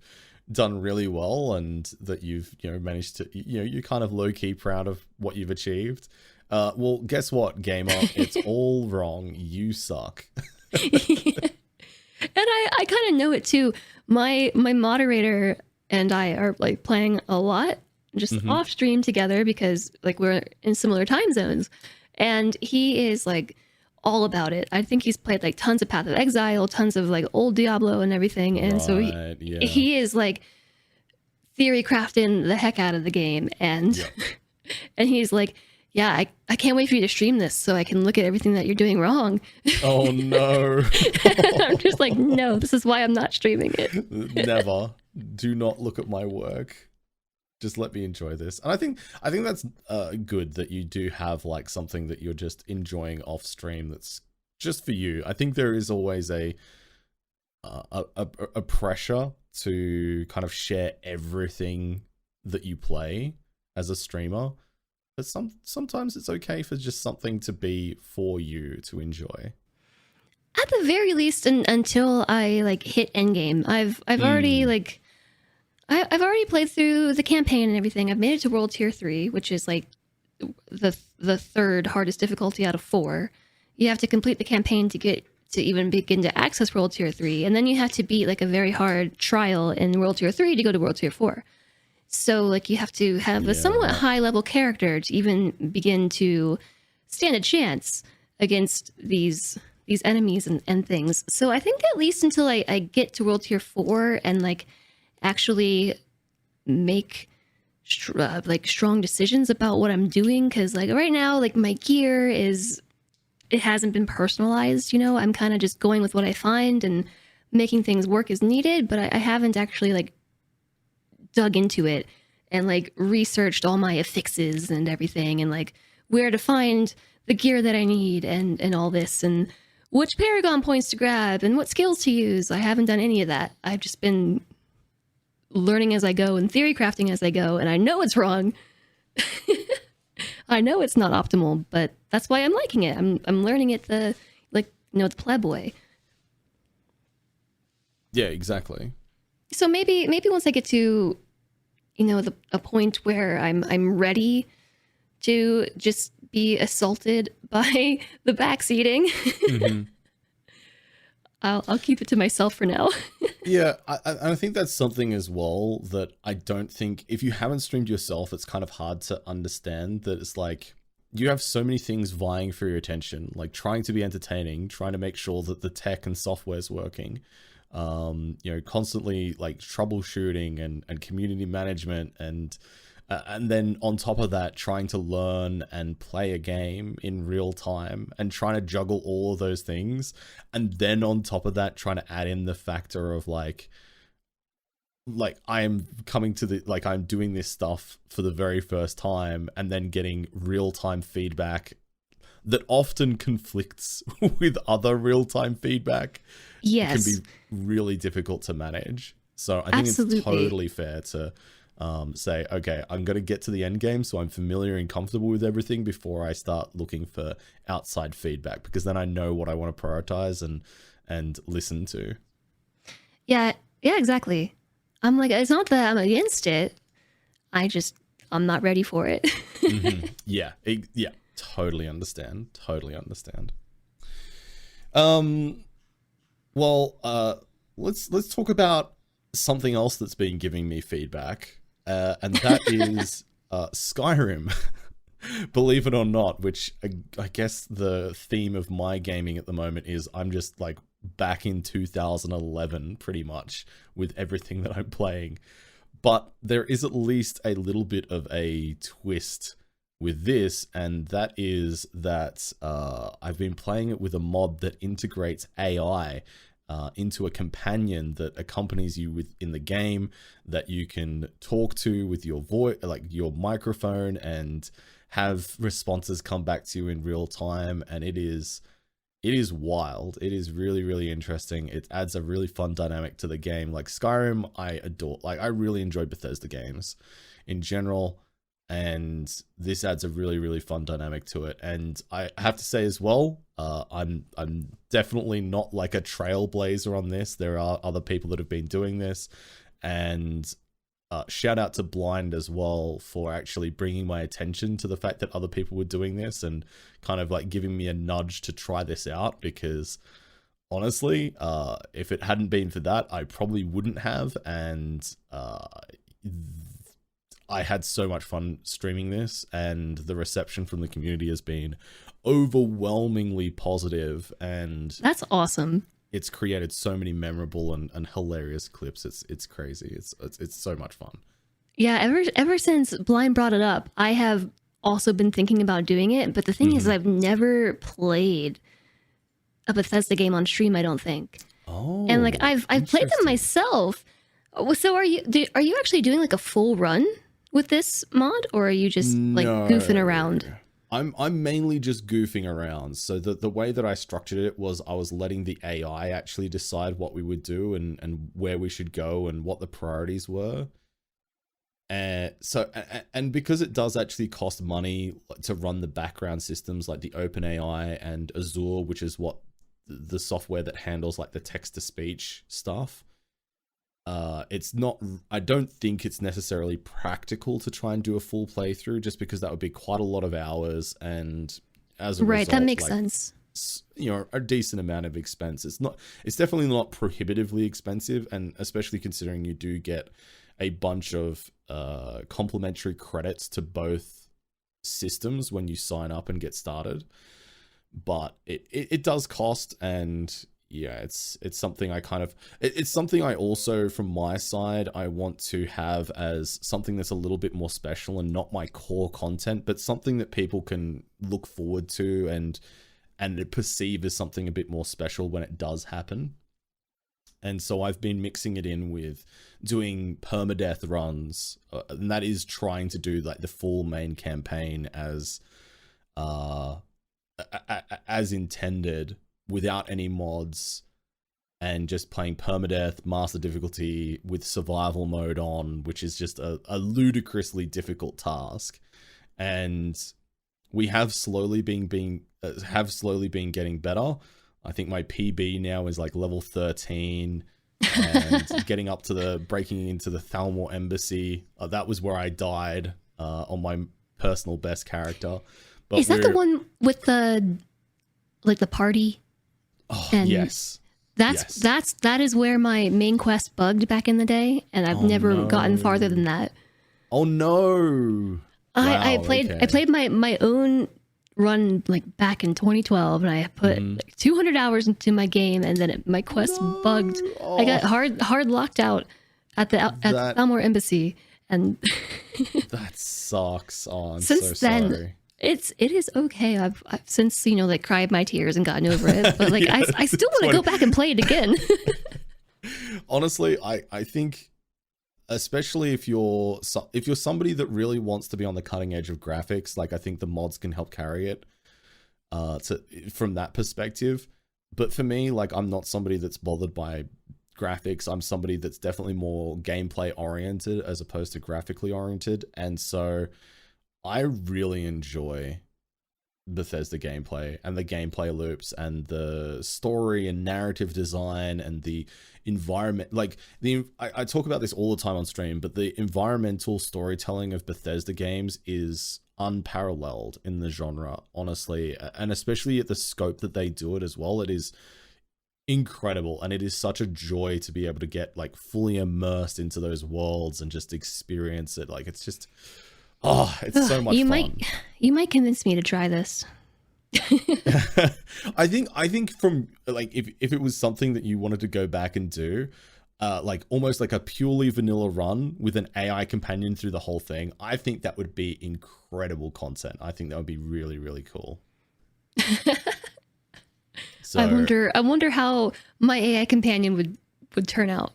done really well, and that you've managed to you're kind of low key proud of what you've achieved. Well, guess what, gamer? It's all wrong. You suck. And I kind of know it too. My moderator and I are like playing a lot just off stream together because like we're in similar time zones, and he is like all about it. I think he's played like tons of Path of Exile, tons of like old Diablo and everything, and so he is like theory crafting the heck out of the game, and and he's like, yeah, I can't wait for you to stream this so I can look at everything that you're doing wrong. Oh, no. I'm just like, no, this is why I'm not streaming it. Never. Do not look at my work. Just let me enjoy this. And I think that's good that you do have like something that you're just enjoying off stream that's just for you. I think there is always a pressure to kind of share everything that you play as a streamer. But sometimes it's okay for just something to be for you to enjoy. At the very least, until I like hit endgame, I've already like I've already played through the campaign and everything. I've made it to World Tier 3, which is like the third hardest difficulty out of 4. You have to complete the campaign to even begin to access World Tier 3, and then you have to beat like a very hard trial in World Tier 3 to go to World Tier 4. So like you have to have a somewhat high level character to even begin to stand a chance against these enemies and things. So I think at least until I get to World Tier 4 and like actually make strong decisions about what I'm doing, because like right now like my gear it hasn't been personalized, I'm kind of just going with what I find and making things work as needed, but I haven't actually like dug into it and like researched all my affixes and everything, and like where to find the gear that I need and all this, and which Paragon points to grab and what skills to use. I haven't done any of that. I've just been learning as I go and theory crafting as I go, and I know it's wrong. I know it's not optimal, but that's why I'm liking it. I'm learning it the pleb way. Yeah, exactly. So maybe once I get to a point where I'm ready to just be assaulted by the backseating, I'll keep it to myself for now. Yeah, I think that's something as well that I don't think, if you haven't streamed yourself, it's kind of hard to understand that it's like you have so many things vying for your attention, like trying to be entertaining, trying to make sure that the tech and software is working. Constantly like troubleshooting and community management, and then on top of that, trying to learn and play a game in real time and trying to juggle all of those things. And then on top of that, trying to add in the factor of like I'm coming to I'm doing this stuff for the very first time, and then getting real-time feedback that often conflicts with other real-time feedback. Yes. Can be really difficult to manage. So I think It's totally fair to say, okay, I'm going to get to the end game so I'm familiar and comfortable with everything before I start looking for outside feedback, because then I know what I want to prioritize and listen to. Yeah, exactly. I'm like, it's not that I'm against it. I I'm not ready for it. Yeah, yeah, totally understand. Well, let's talk about something else that's been giving me feedback, and that is Skyrim. Believe it or not, which I guess the theme of my gaming at the moment is I'm just like back in 2011 pretty much with everything that I'm playing. But there is at least a little bit of a twist with this, and that is that I've been playing it with a mod that integrates AI into a companion that accompanies you in the game, that you can talk to with your voice, like your microphone, and have responses come back to you in real time. And it is wild. It is really, really interesting. It adds a really fun dynamic to the game. Like Skyrim, I adore. Like I really enjoy Bethesda games in general, and this adds a really, really fun dynamic to it. And I have to say as well, I'm definitely not like a trailblazer on this. There are other people that have been doing this, and shout out to Blind as well for actually bringing my attention to the fact that other people were doing this and kind of like giving me a nudge to try this out, because honestly, if it hadn't been for that, I probably wouldn't have. And I had so much fun streaming this, and the reception from the community has been overwhelmingly positive, and That's awesome. it's created so many memorable and hilarious clips. It's crazy. It's so much fun. Yeah, ever since Blind brought it up, I have also been thinking about doing it. But the thing is, I've never played a Bethesda game on stream, I don't think. Oh, And like I've played them myself. So are you actually doing like a full run with this mod, or are you just like goofing around? I'm mainly just goofing around. So the way that I structured it was I was letting the AI actually decide what we would do and where we should go and what the priorities were. And because it does actually cost money to run the background systems like the OpenAI and Azure, which is what the software that handles like the text to speech stuff. It's not, I don't think it's necessarily practical to try and do a full playthrough, just because that would be quite a lot of hours, and as a result, that makes like, sense. You know, a decent amount of expense. It's definitely not prohibitively expensive, and especially considering you do get a bunch of complimentary credits to both systems when you sign up and get started. But it does cost, and yeah, it's something it's something I also, from my side, I want to have as something that's a little bit more special and not my core content, but something that people can look forward to and perceive as something a bit more special when it does happen. And so I've been mixing it in with doing permadeath runs, and that is trying to do like the full main campaign as intended, without any mods, and just playing permadeath master difficulty with survival mode on, which is just a ludicrously difficult task. And we have slowly been getting better. I think my PB now is like level 13, and getting up to breaking into the Thalmor Embassy. That was where I died on my personal best character. But is that the one with the party? Oh, and yes. That is where my main quest bugged back in the day, and I've never gotten farther than that. Oh no! I played my own run like back in 2012, and I put like 200 hours into my game, and then my quest bugged. I got hard locked out at Thalmor Embassy, and that sucks. Oh, I'm since so then, sorry. It is okay. I've since like cried my tears and gotten over it, but like I still want to go back and play it again. Honestly, I think, especially if you're somebody that really wants to be on the cutting edge of graphics, like I think the mods can help carry it from that perspective. But for me, like, I'm not somebody that's bothered by graphics. I'm somebody that's definitely more gameplay oriented as opposed to graphically oriented, and so I really enjoy Bethesda gameplay and the gameplay loops and the story and narrative design and the environment, like I talk about this all the time on stream, but the environmental storytelling of Bethesda games is unparalleled in the genre, honestly, and especially at the scope that they do it as well. It is incredible, and it is such a joy to be able to get like fully immersed into those worlds and just experience it. Like, it's just, it's so much fun. You might convince me to try this. I think from like, if it was something that you wanted to go back and do, like almost like a purely vanilla run with an AI companion through the whole thing, I think that would be incredible content. I think that would be really, really cool. So, I wonder how my AI companion would turn out.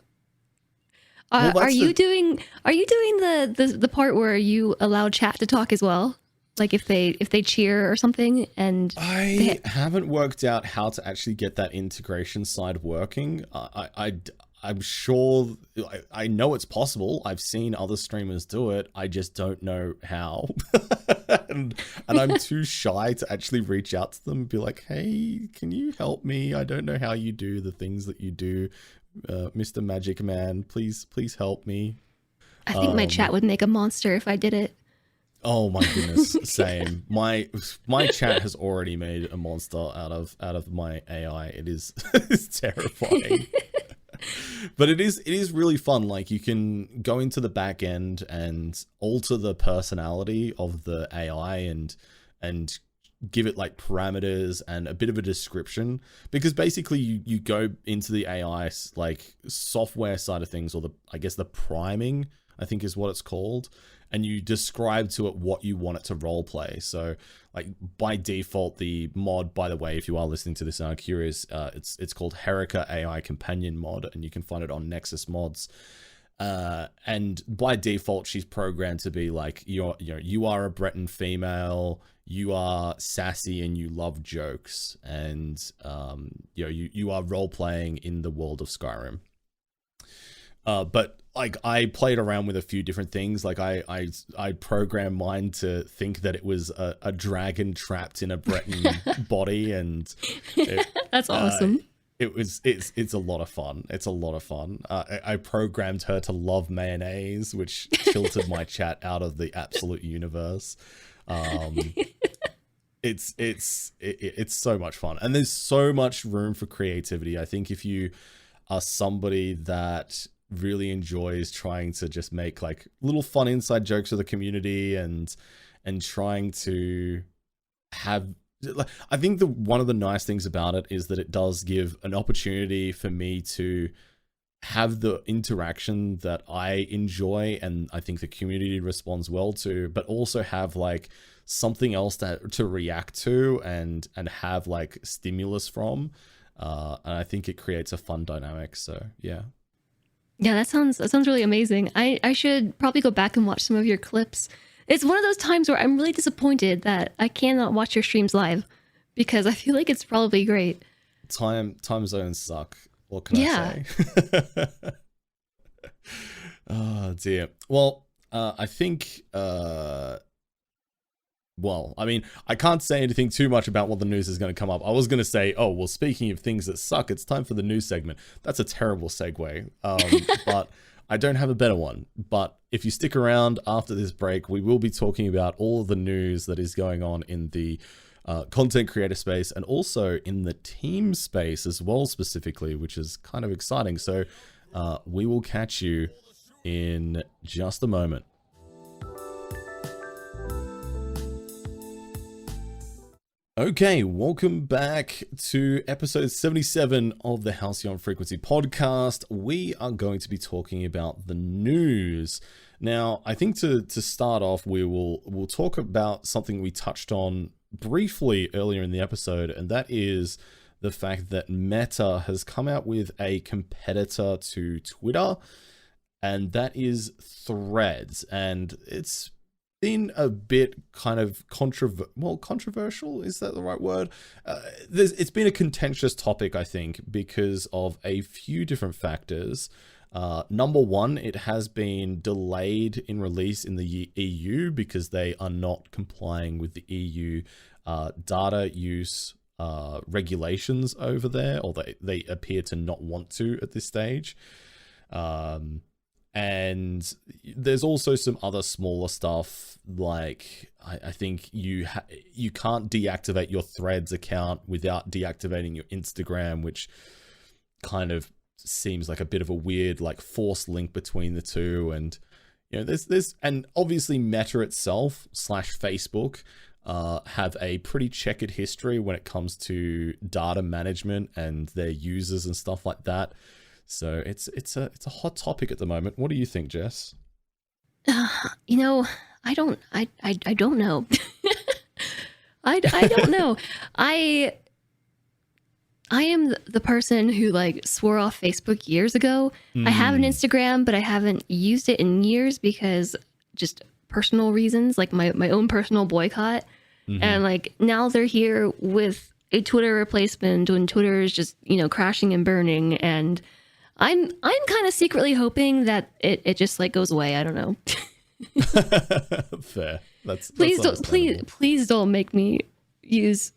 Are you doing the part where you allow chat to talk as well? Like if they cheer or something? And I haven't worked out how to actually get that integration side working. I'm sure, I know it's possible. I've seen other streamers do it. I just don't know how. and I'm too shy to actually reach out to them and be like, hey, can you help me? I don't know how you do the things that you do. Mr. Magic Man, please help me. I think my chat would make a monster if I did it. Oh my goodness, same. My chat has already made a monster out of my AI. It's terrifying. But it is really fun. Like, you can go into the back end and alter the personality of the AI and give it like parameters and a bit of a description, because basically you go into the AI's like software side of things, or I guess the priming, I think is what it's called, and you describe to it what you want it to role play. So like by default, the mod, by the way, if you are listening to this and are curious, it's called Herika AI Companion mod, and you can find it on Nexus Mods. And by default, she's programmed to be like, you are a Breton female, you are sassy and you love jokes, and you are role playing in the world of Skyrim. But like, I played around with a few different things. Like I programmed mine to think that it was a dragon trapped in a Breton body, and that's awesome. It's a lot of fun. It's a lot of fun. I programmed her to love mayonnaise, which tilted my chat out of the absolute universe. It's so much fun, and there's so much room for creativity. I think if you are somebody that really enjoys trying to just make like little fun inside jokes with the community and trying to have, I think one of the nice things about it is that it does give an opportunity for me to have the interaction that I enjoy and I think the community responds well to, but also have like something else to react to and have like stimulus from. And I think it creates a fun dynamic. So yeah. Yeah, that sounds really amazing. I should probably go back and watch some of your clips. It's one of those times where I'm really disappointed that I cannot watch your streams live, because I feel like it's probably great. Time zones suck. What can I say? Oh dear. Well, I think well, I mean, I can't say anything too much about what the news is going to come up. I was going to say, oh, well, speaking of things that suck, it's time for the news segment. That's a terrible segue, but I don't have a better one. But if you stick around after this break, we will be talking about all of the news that is going on in the content creator space and also in the team space as well, specifically, which is kind of exciting. So we will catch you in just a moment. Okay, welcome back to episode 77 of the Halcyon Frequency podcast. We are going to be talking about the news. Now, I think to start off, we'll talk about something we touched on briefly earlier in the episode, and that is the fact that Meta has come out with a competitor to Twitter, and that is Threads, and it's been a bit kind of controversial, is that the right word? It's been a contentious topic, I think, because of a few different factors. Number one, it has been delayed in release in the EU because they are not complying with the EU data use regulations over there, or they appear to not want to at this stage. And there's also some other smaller stuff, like I think you can't deactivate your Threads account without deactivating your Instagram, which kind of seems like a bit of a weird, like, forced link between the two. And there's and obviously Meta itself / Facebook have a pretty checkered history when it comes to data management and their users and stuff like that. So it's a hot topic at the moment. What do you think, Jess? I don't know. I don't know. I am the person who like swore off Facebook years ago. I have an Instagram, but I haven't used it in years because just personal reasons, like my own personal boycott. And like now they're here with a Twitter replacement when Twitter is just, crashing and burning. And I'm kind of secretly hoping that it just like goes away. I don't know. Fair. Please don't make me use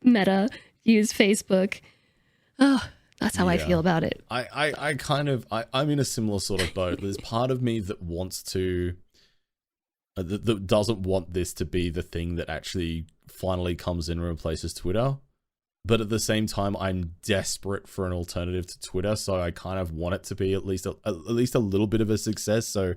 Meta, use Facebook. Oh, that's how I feel about it. I'm in a similar sort of boat. There's part of me that wants to, that doesn't want this to be the thing that actually finally comes in and replaces Twitter. But at the same time, I'm desperate for an alternative to Twitter, so I kind of want it to be at least a little bit of a success. So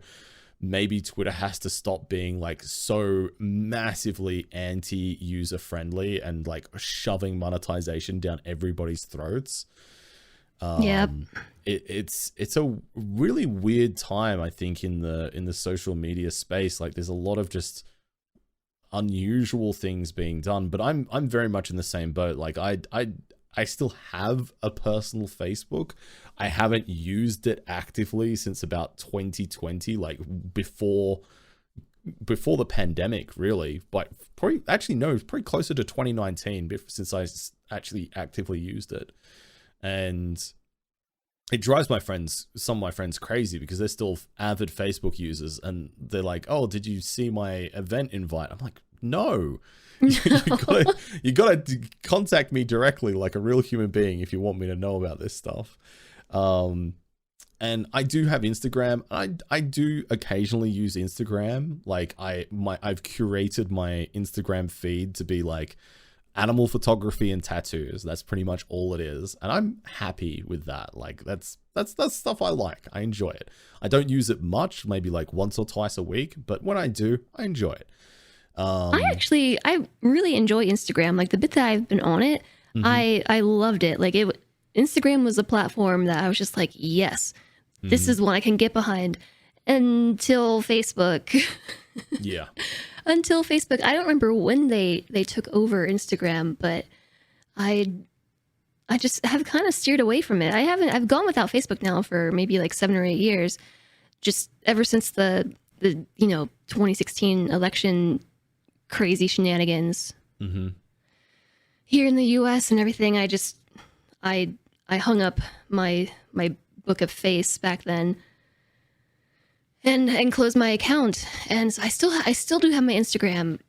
maybe Twitter has to stop being like so massively anti-user friendly and like shoving monetization down everybody's throats. Yep. It's a really weird time, I think, in the social media space. Like there's a lot of just unusual things being done, but I'm very much in the same boat. Like I still have a personal Facebook. I haven't used it actively since about 2020, like before the pandemic, really. But probably closer to 2019 since I actually actively used it. And it drives some of my friends crazy because they're still avid Facebook users, and they're like, "Oh, did you see my event invite?" I'm like, "No." You gotta contact me directly like a real human being if you want me to know about this stuff. And I do have Instagram. I do occasionally use Instagram. Like I've curated my Instagram feed to be like animal photography and tattoos. That's pretty much all it is, and I'm happy with that. Like that's stuff I like. I enjoy it. I don't use it much, maybe like once or twice a week, but when I do, I enjoy it. I really enjoy Instagram. Like the bit that I've been on it, I loved it. Like Instagram was a platform that I was just like, yes, this is one I can get behind. Until Facebook. Yeah. Until Facebook. I don't remember when they took over Instagram, but I just have kind of steered away from it. I've gone without Facebook now for maybe like 7 or 8 years, just ever since the 2016 election crazy shenanigans here in the US and everything. I hung up my book of face back then and closed my account. And so I still do have my Instagram,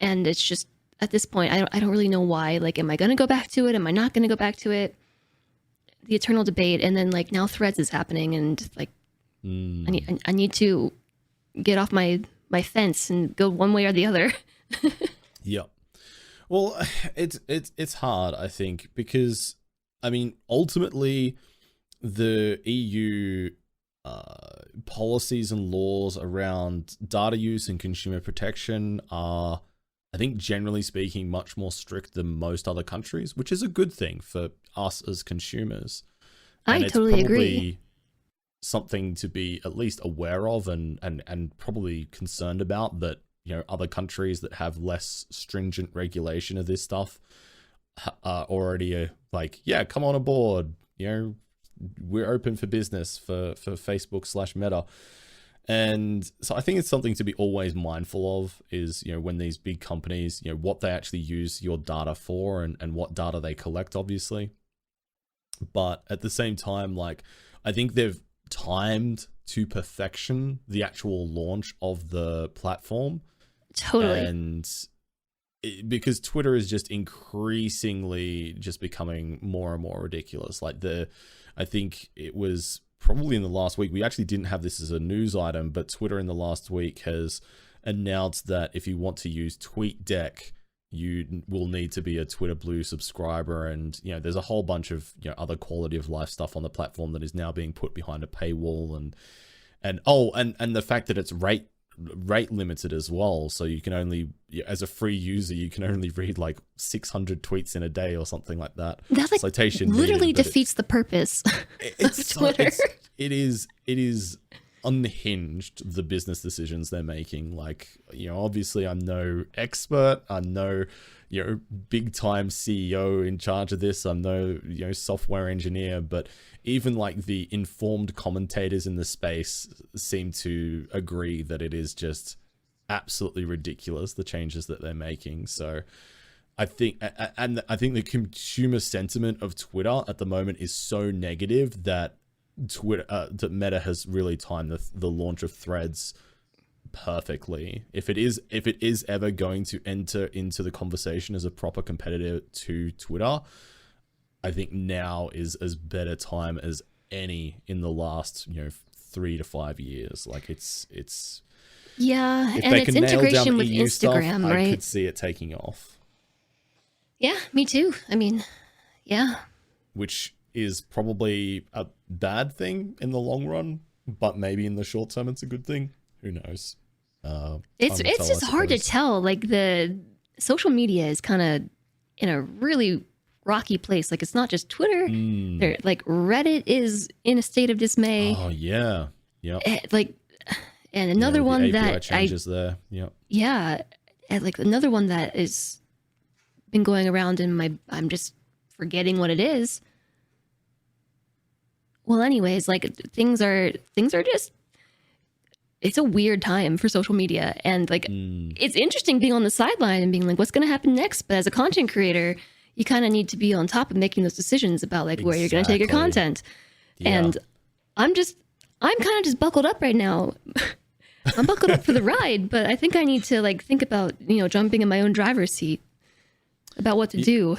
and it's just at this point I don't really know why. Like, am I gonna go back to it? Am I not gonna go back to it? The eternal debate. And then like now Threads is happening, and like I need to get off my fence and go one way or the other. Yeah. Well, it's hard, I think, because I mean, ultimately the EU policies and laws around data use and consumer protection are, I think, generally speaking, much more strict than most other countries, which is a good thing for us as consumers. I totally agree. Something to be at least aware of and probably concerned about, that other countries that have less stringent regulation of this stuff are already like, yeah, come on aboard, we're open for business for Facebook / Meta. And so I think it's something to be always mindful of, is when these big companies, what they actually use your data for, and what data they collect, obviously. But at the same time, like, I think they've timed to perfection the actual launch of the platform. Totally. And because Twitter is just increasingly just becoming more and more ridiculous. Like I think it was probably in the last week, we actually didn't have this as a news item, but Twitter in the last week has announced that if you want to use TweetDeck, you will need to be a Twitter Blue subscriber. And, you know, there's a whole bunch of, you know, other quality of life stuff on the platform that is now being put behind a paywall. And the fact that it's rate limited as well. So you can only, as a free user, you can only read like 600 tweets in a day or something like that. That like citation literally needed, defeats the purpose of Twitter. It is unhinged, the business decisions they're making. Like, you know, obviously I'm no expert, I'm no, you know, big time CEO in charge of this, I'm no, you know, software engineer, but even like the informed commentators in the space seem to agree that it is just absolutely ridiculous, the changes that they're making. So I think the consumer sentiment of Twitter at the moment is so negative that that Meta has really timed the launch of Threads perfectly. If it is ever going to enter into the conversation as a proper competitor to Twitter, I think now is as better time as any in the last, you know, 3 to 5 years. Like it's yeah, and its integration with Instagram, stuff, right? I could see it taking off. Yeah, me too. I mean, yeah. Which is probably a bad thing in the long run, but maybe in the short term it's a good thing. Who knows? It's just hard to tell. Like, the social media is kind of in a really rocky place. Like, it's not just Twitter. Like, Reddit is in a state of dismay. Oh yeah, yeah. Like, and another one that changes there. Yeah, yeah. And like another one that is been going around in my, I'm just forgetting what it is. Well, anyways, like things are just, it's a weird time for social media. And like, it's interesting being on the sideline and being like, what's going to happen next? But as a content creator, you kind of need to be on top of making those decisions about like where you're going to take your content. Yeah. And I'm kind of just buckled up right now. I'm buckled up for the ride, but I think I need to like think about, you know, jumping in my own driver's seat about what to do.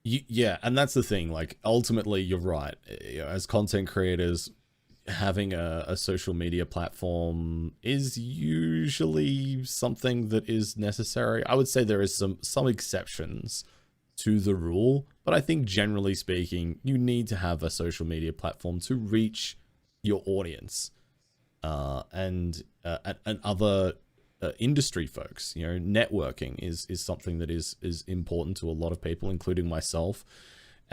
Yeah, and that's the thing. Like, ultimately, you're right. You know, as content creators, having a social media platform is usually something that is necessary. I would say there is some exceptions to the rule, but I think generally speaking, you need to have a social media platform to reach your audience and other industry folks. You know, networking is something that is important to a lot of people, including myself.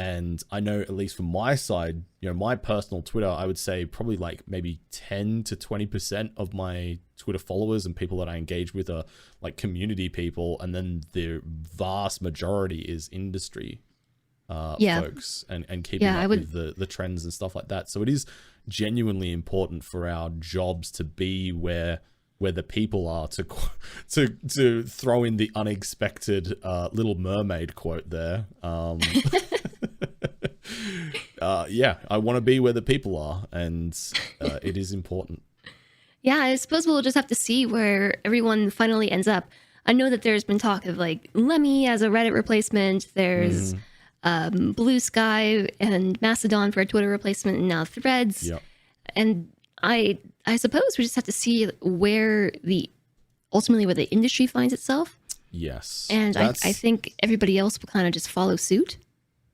And I know, at least from my side, you know, my personal Twitter, I would say probably like maybe 10 to 20% of my Twitter followers and people that I engage with are like community people, and then the vast majority is industry folks and keeping up with the trends and stuff like that. So it is genuinely important for our jobs to be where the people are, to throw in the unexpected Little Mermaid quote there. Yeah, I want to be where the people are, and it is important. Yeah, I suppose we'll just have to see where everyone finally ends up. I know that there's been talk of like Lemmy as a Reddit replacement. There's Blue Sky and Mastodon for a Twitter replacement, and now Threads. Yep. And I suppose we just have to see where ultimately where the industry finds itself. Yes. And I think everybody else will kind of just follow suit.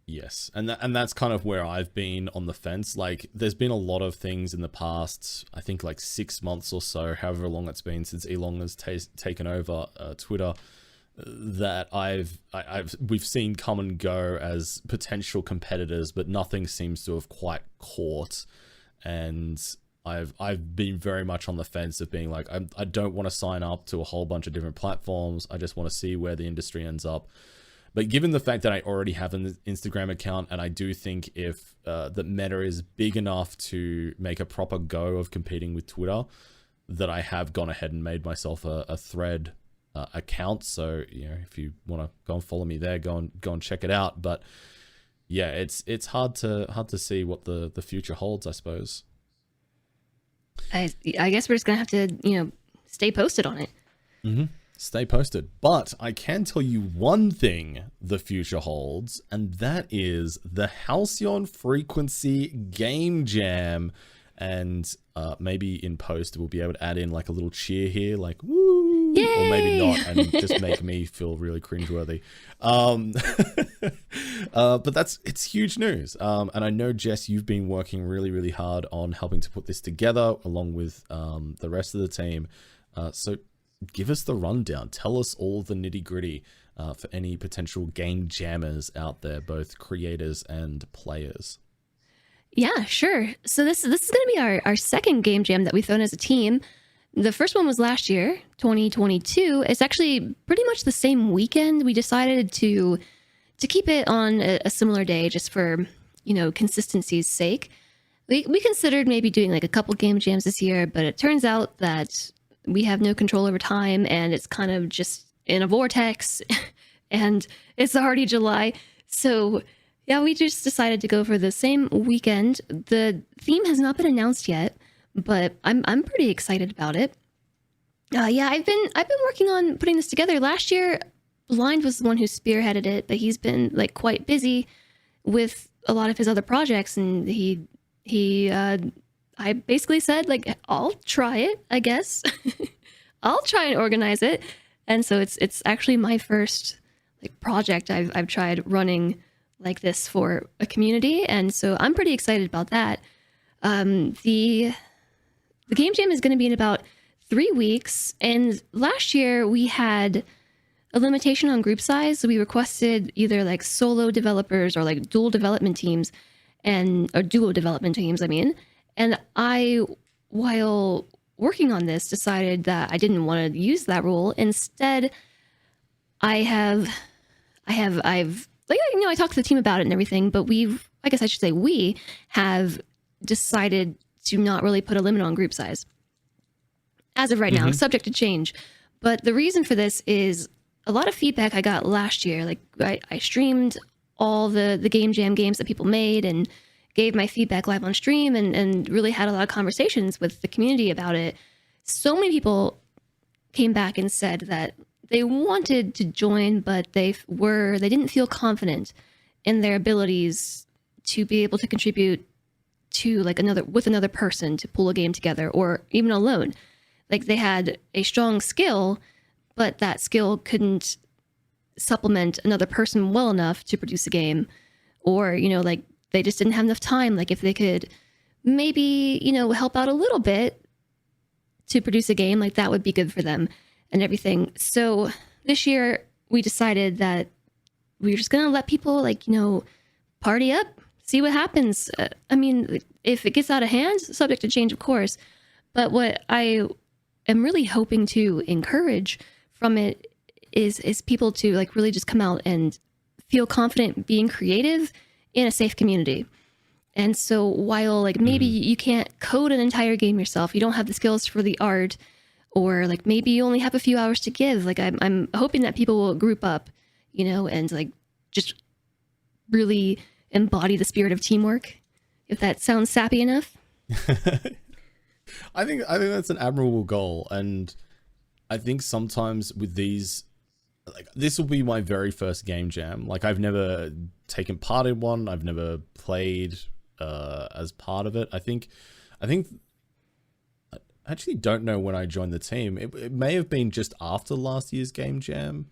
Yes. And that's kind of where I've been on the fence. Like, there's been a lot of things in the past, I think like 6 months or so, however long it's been since Elon has taken over Twitter, that we've seen come and go as potential competitors, but nothing seems to have quite caught. And I've been very much on the fence of being like, I don't want to sign up to a whole bunch of different platforms. I just want to see where the industry ends up. But given the fact that I already have an Instagram account, and I do think if that Meta is big enough to make a proper go of competing with Twitter, that I have gone ahead and made myself a Thread account. So, you know, if you want to go and follow me there, go and check it out. But yeah, it's hard to see what the future holds, I suppose. I guess we're just gonna have to, you know, stay posted on it. Mm-hmm. stay posted. But I can tell you one thing the future holds, and that is the Halcyon Frequency Game Jam. And maybe in post we'll be able to add in like a little cheer here, like woo, Yay! or maybe not, and just make me feel really cringeworthy. But it's huge news. And I know, Jess, you've been working really, really hard on helping to put this together along with the rest of the team. So give us the rundown. Tell us all the nitty gritty for any potential game jammers out there, both creators and players. Yeah, sure. So this is going to be our second game jam that we've thrown as a team. The first one was last year, 2022. It's actually pretty much the same weekend. We decided to keep it on a similar day just for, consistency's sake. We considered maybe doing like a couple game jams this year, but it turns out that we have no control over time and it's kind of just in a vortex and it's already July. So yeah, we just decided to go for the same weekend. The theme has not been announced yet, but I'm pretty excited about it. Yeah, I've been working on putting this together. Last year, Blind was the one who spearheaded it, but he's been like quite busy with a lot of his other projects, and I basically said like I'll try it, I guess. I'll try and organize it, and so it's actually my first like project I've tried running like this for a community, and so I'm pretty excited about that. The game jam is going to be in about 3 weeks, and last year we had a limitation on group size, so we requested either like solo developers or like dual development teams, or duo development teams, and I, while working on this, decided that I didn't want to use that rule. Instead, I've like, I talked to the team about it and everything, but we have decided to not really put a limit on group size as of right now, subject to change. But the reason for this is a lot of feedback I got last year. Like I streamed all the game jam games that people made and gave my feedback live on stream and really had a lot of conversations with the community about it. So many people came back and said that they wanted to join, but they didn't feel confident in their abilities to be able to contribute to like another person to pull a game together, or even alone. Like they had a strong skill, but that skill couldn't supplement another person well enough to produce a game, or like they just didn't have enough time. Like if they could maybe help out a little bit to produce a game, like that would be good for them and everything. So this year we decided that we were just going to let people party up, see what happens. If it gets out of hand, subject to change, of course. But what I am really hoping to encourage from it is people to like really just come out and feel confident being creative in a safe community. And so while like maybe you can't code an entire game yourself, you don't have the skills for the art, or like maybe you only have a few hours to give, like I'm hoping that people will group up, and like just really embody the spirit of teamwork, if that sounds sappy enough. I think that's an admirable goal, and I think sometimes with these, like this will be my very first game jam. Like I've never taken part in one. I've never played as part of it. I think I actually don't know when I joined the team. It may have been just after last year's game jam.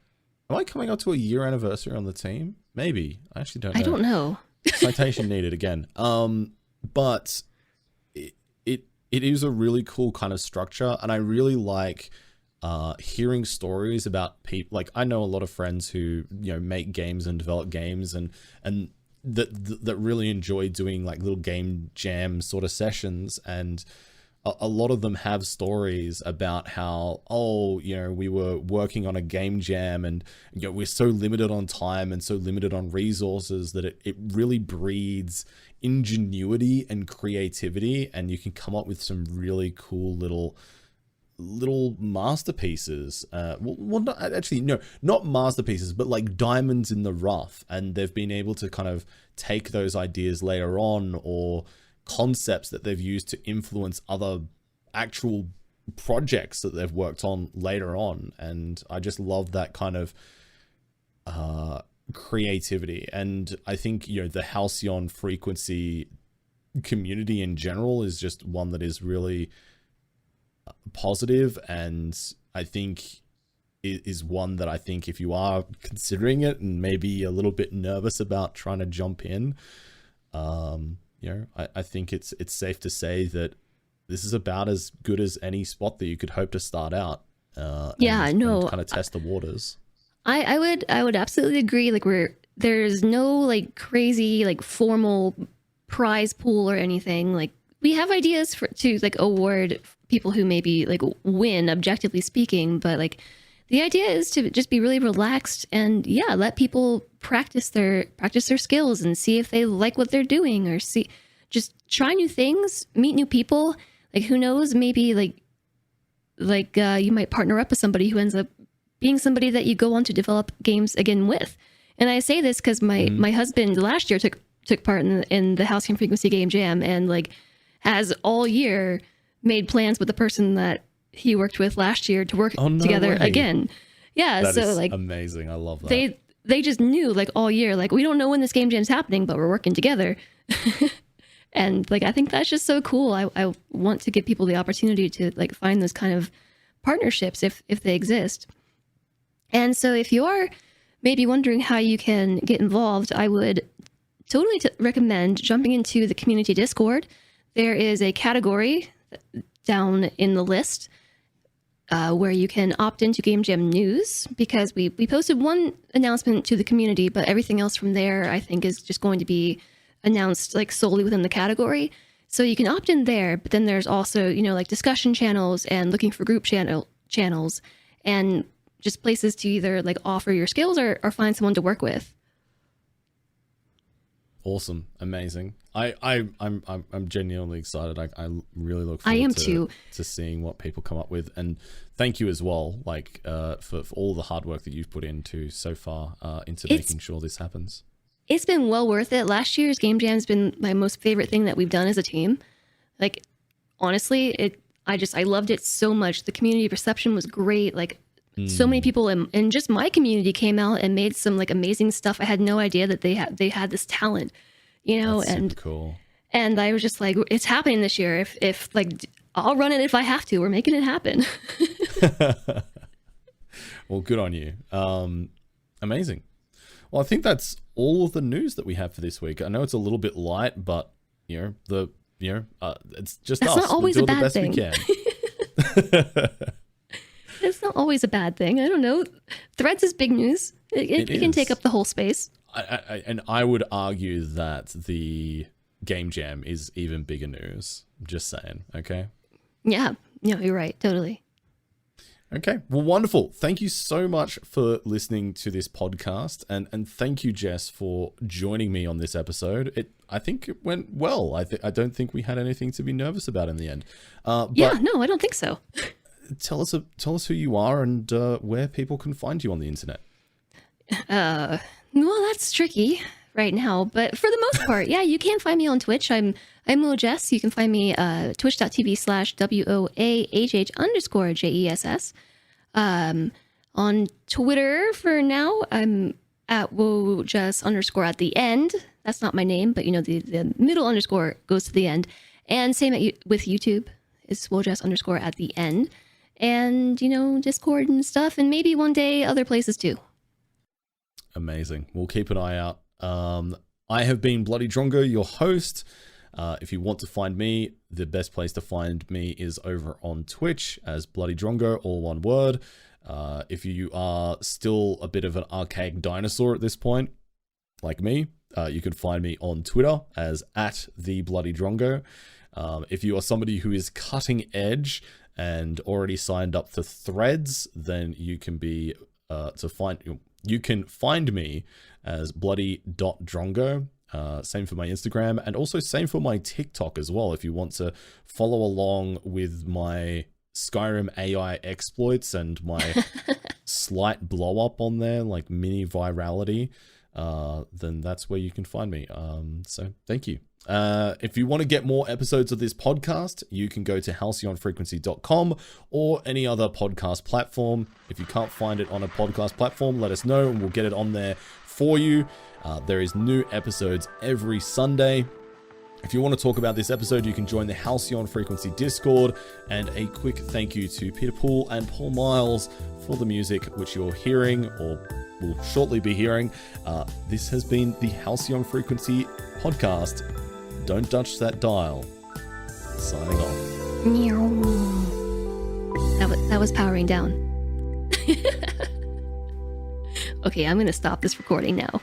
Am I coming up to a year anniversary on the team? Maybe. I actually don't know. I don't know. Citation needed again. But it is a really cool kind of structure, and I really like hearing stories about people. Like I know a lot of friends who make games and develop games, and that really enjoy doing like little game jam sort of sessions, and a lot of them have stories about how, we were working on a game jam and we're so limited on time and so limited on resources that it really breeds ingenuity and creativity, and you can come up with some really cool little masterpieces. Not masterpieces, but like diamonds in the rough, and they've been able to kind of take those ideas later on, or concepts that they've used to influence other actual projects that they've worked on later on. And I just love that kind of creativity. And I think, you know, the Halcyon Frequency community in general is just one that is really positive, and I think it is one that I think if you are considering it and maybe a little bit nervous about trying to jump in, you know, I think it's safe to say that this is about as good as any spot that you could hope to start out. And kind of test the waters. I would absolutely agree. Like, there's no like crazy like formal prize pool or anything. Like, we have ideas to like award people who maybe like win, objectively speaking, but like the idea is to just be really relaxed and let people practice their skills and see if they like what they're doing, or just try new things, meet new people. Like, who knows, maybe like you might partner up with somebody who ends up being somebody that you go on to develop games again with. And I say this because my husband last year took part in the Halcyon Frequency Game Jam, and like has all year made plans with the person that he worked with last year to work together again. Yeah, that so is like amazing. I love that. They just knew like all year, like, we don't know when this game jam's happening, but we're working together. And like, I think that's just so cool. I want to give people the opportunity to like find those kind of partnerships if they exist. And so if you are maybe wondering how you can get involved, I would totally recommend jumping into the community Discord. There is a category down in the list where you can opt into Game Jam News, because we posted one announcement to the community, but everything else from there I think is just going to be announced like solely within the category. So you can opt in there, but then there's also, you know, like discussion channels and looking for group channels and just places to either like offer your skills or find someone to work with. Awesome. Amazing. I'm genuinely excited. I really look forward to seeing what people come up with, and thank you as well, like for all the hard work that you've put into so far into making sure this happens. It's been well worth it. Last year's Game Jam has been my most favorite thing that we've done as a team. Like, honestly, I loved it so much. The community reception was great. Like, so many people in just my community came out and made some like amazing stuff. I had no idea that they had this talent, you know. That's and super cool. And I was just like, it's happening this year. If like, I'll run it if I have to. We're making it happen. Well, good on you. Amazing. Well, I think that's all of the news that we have for this week. I know it's a little bit light, but you know, it's just that's us. not always we'll a do bad the best thing. we can. It's not always a bad thing. I don't know. Threads is big news. It can take up the whole space. I would argue that the Game Jam is even bigger news. Just saying, okay? Yeah, you're right. Totally. Okay, well, wonderful. Thank you so much for listening to this podcast, and thank you, Jess, for joining me on this episode. I think it went well. I don't think we had anything to be nervous about in the end. No, I don't think so. Tell us who you are and where people can find you on the internet. Well, that's tricky right now, but for the most part, yeah, you can find me on Twitch. I'm Jess. You can find me twitch.tv/WOAHH_JESS. On Twitter for now, I'm at WoJess_ at the end. That's not my name, but you know, the middle underscore goes to the end. And same with YouTube, is WoJess_ at the end. And, you know, Discord and stuff, and maybe one day other places too. Amazing. We'll keep an eye out. I have been Bloody Drongo, your host. If you want to find me, the best place to find me is over on Twitch as Bloody Drongo, all one word. If you are still a bit of an archaic dinosaur at this point, like me, you can find me on Twitter as @TheBloodyDrongo. If you are somebody who is cutting edge and already signed up for Threads, then you can be you can find me as bloody.drongo. Same for my Instagram, and also same for my TikTok as well. If you want to follow along with my Skyrim AI exploits and my slight blow up on there, like mini virality, then that's where you can find me. So thank you. If you want to get more episodes of this podcast, you can go to halcyonfrequency.com or any other podcast platform. If you can't find it on a podcast platform, let us know and we'll get it on there for you. There is new episodes every Sunday. If you want to talk about this episode, you can join the Halcyon Frequency Discord. And a quick thank you to Peter Poole and Paul Miles for the music, which you're hearing or will shortly be hearing. This has been the Halcyon Frequency podcast. Don't touch that dial. Signing off. Meow. That was powering down. Okay, I'm going to stop this recording now.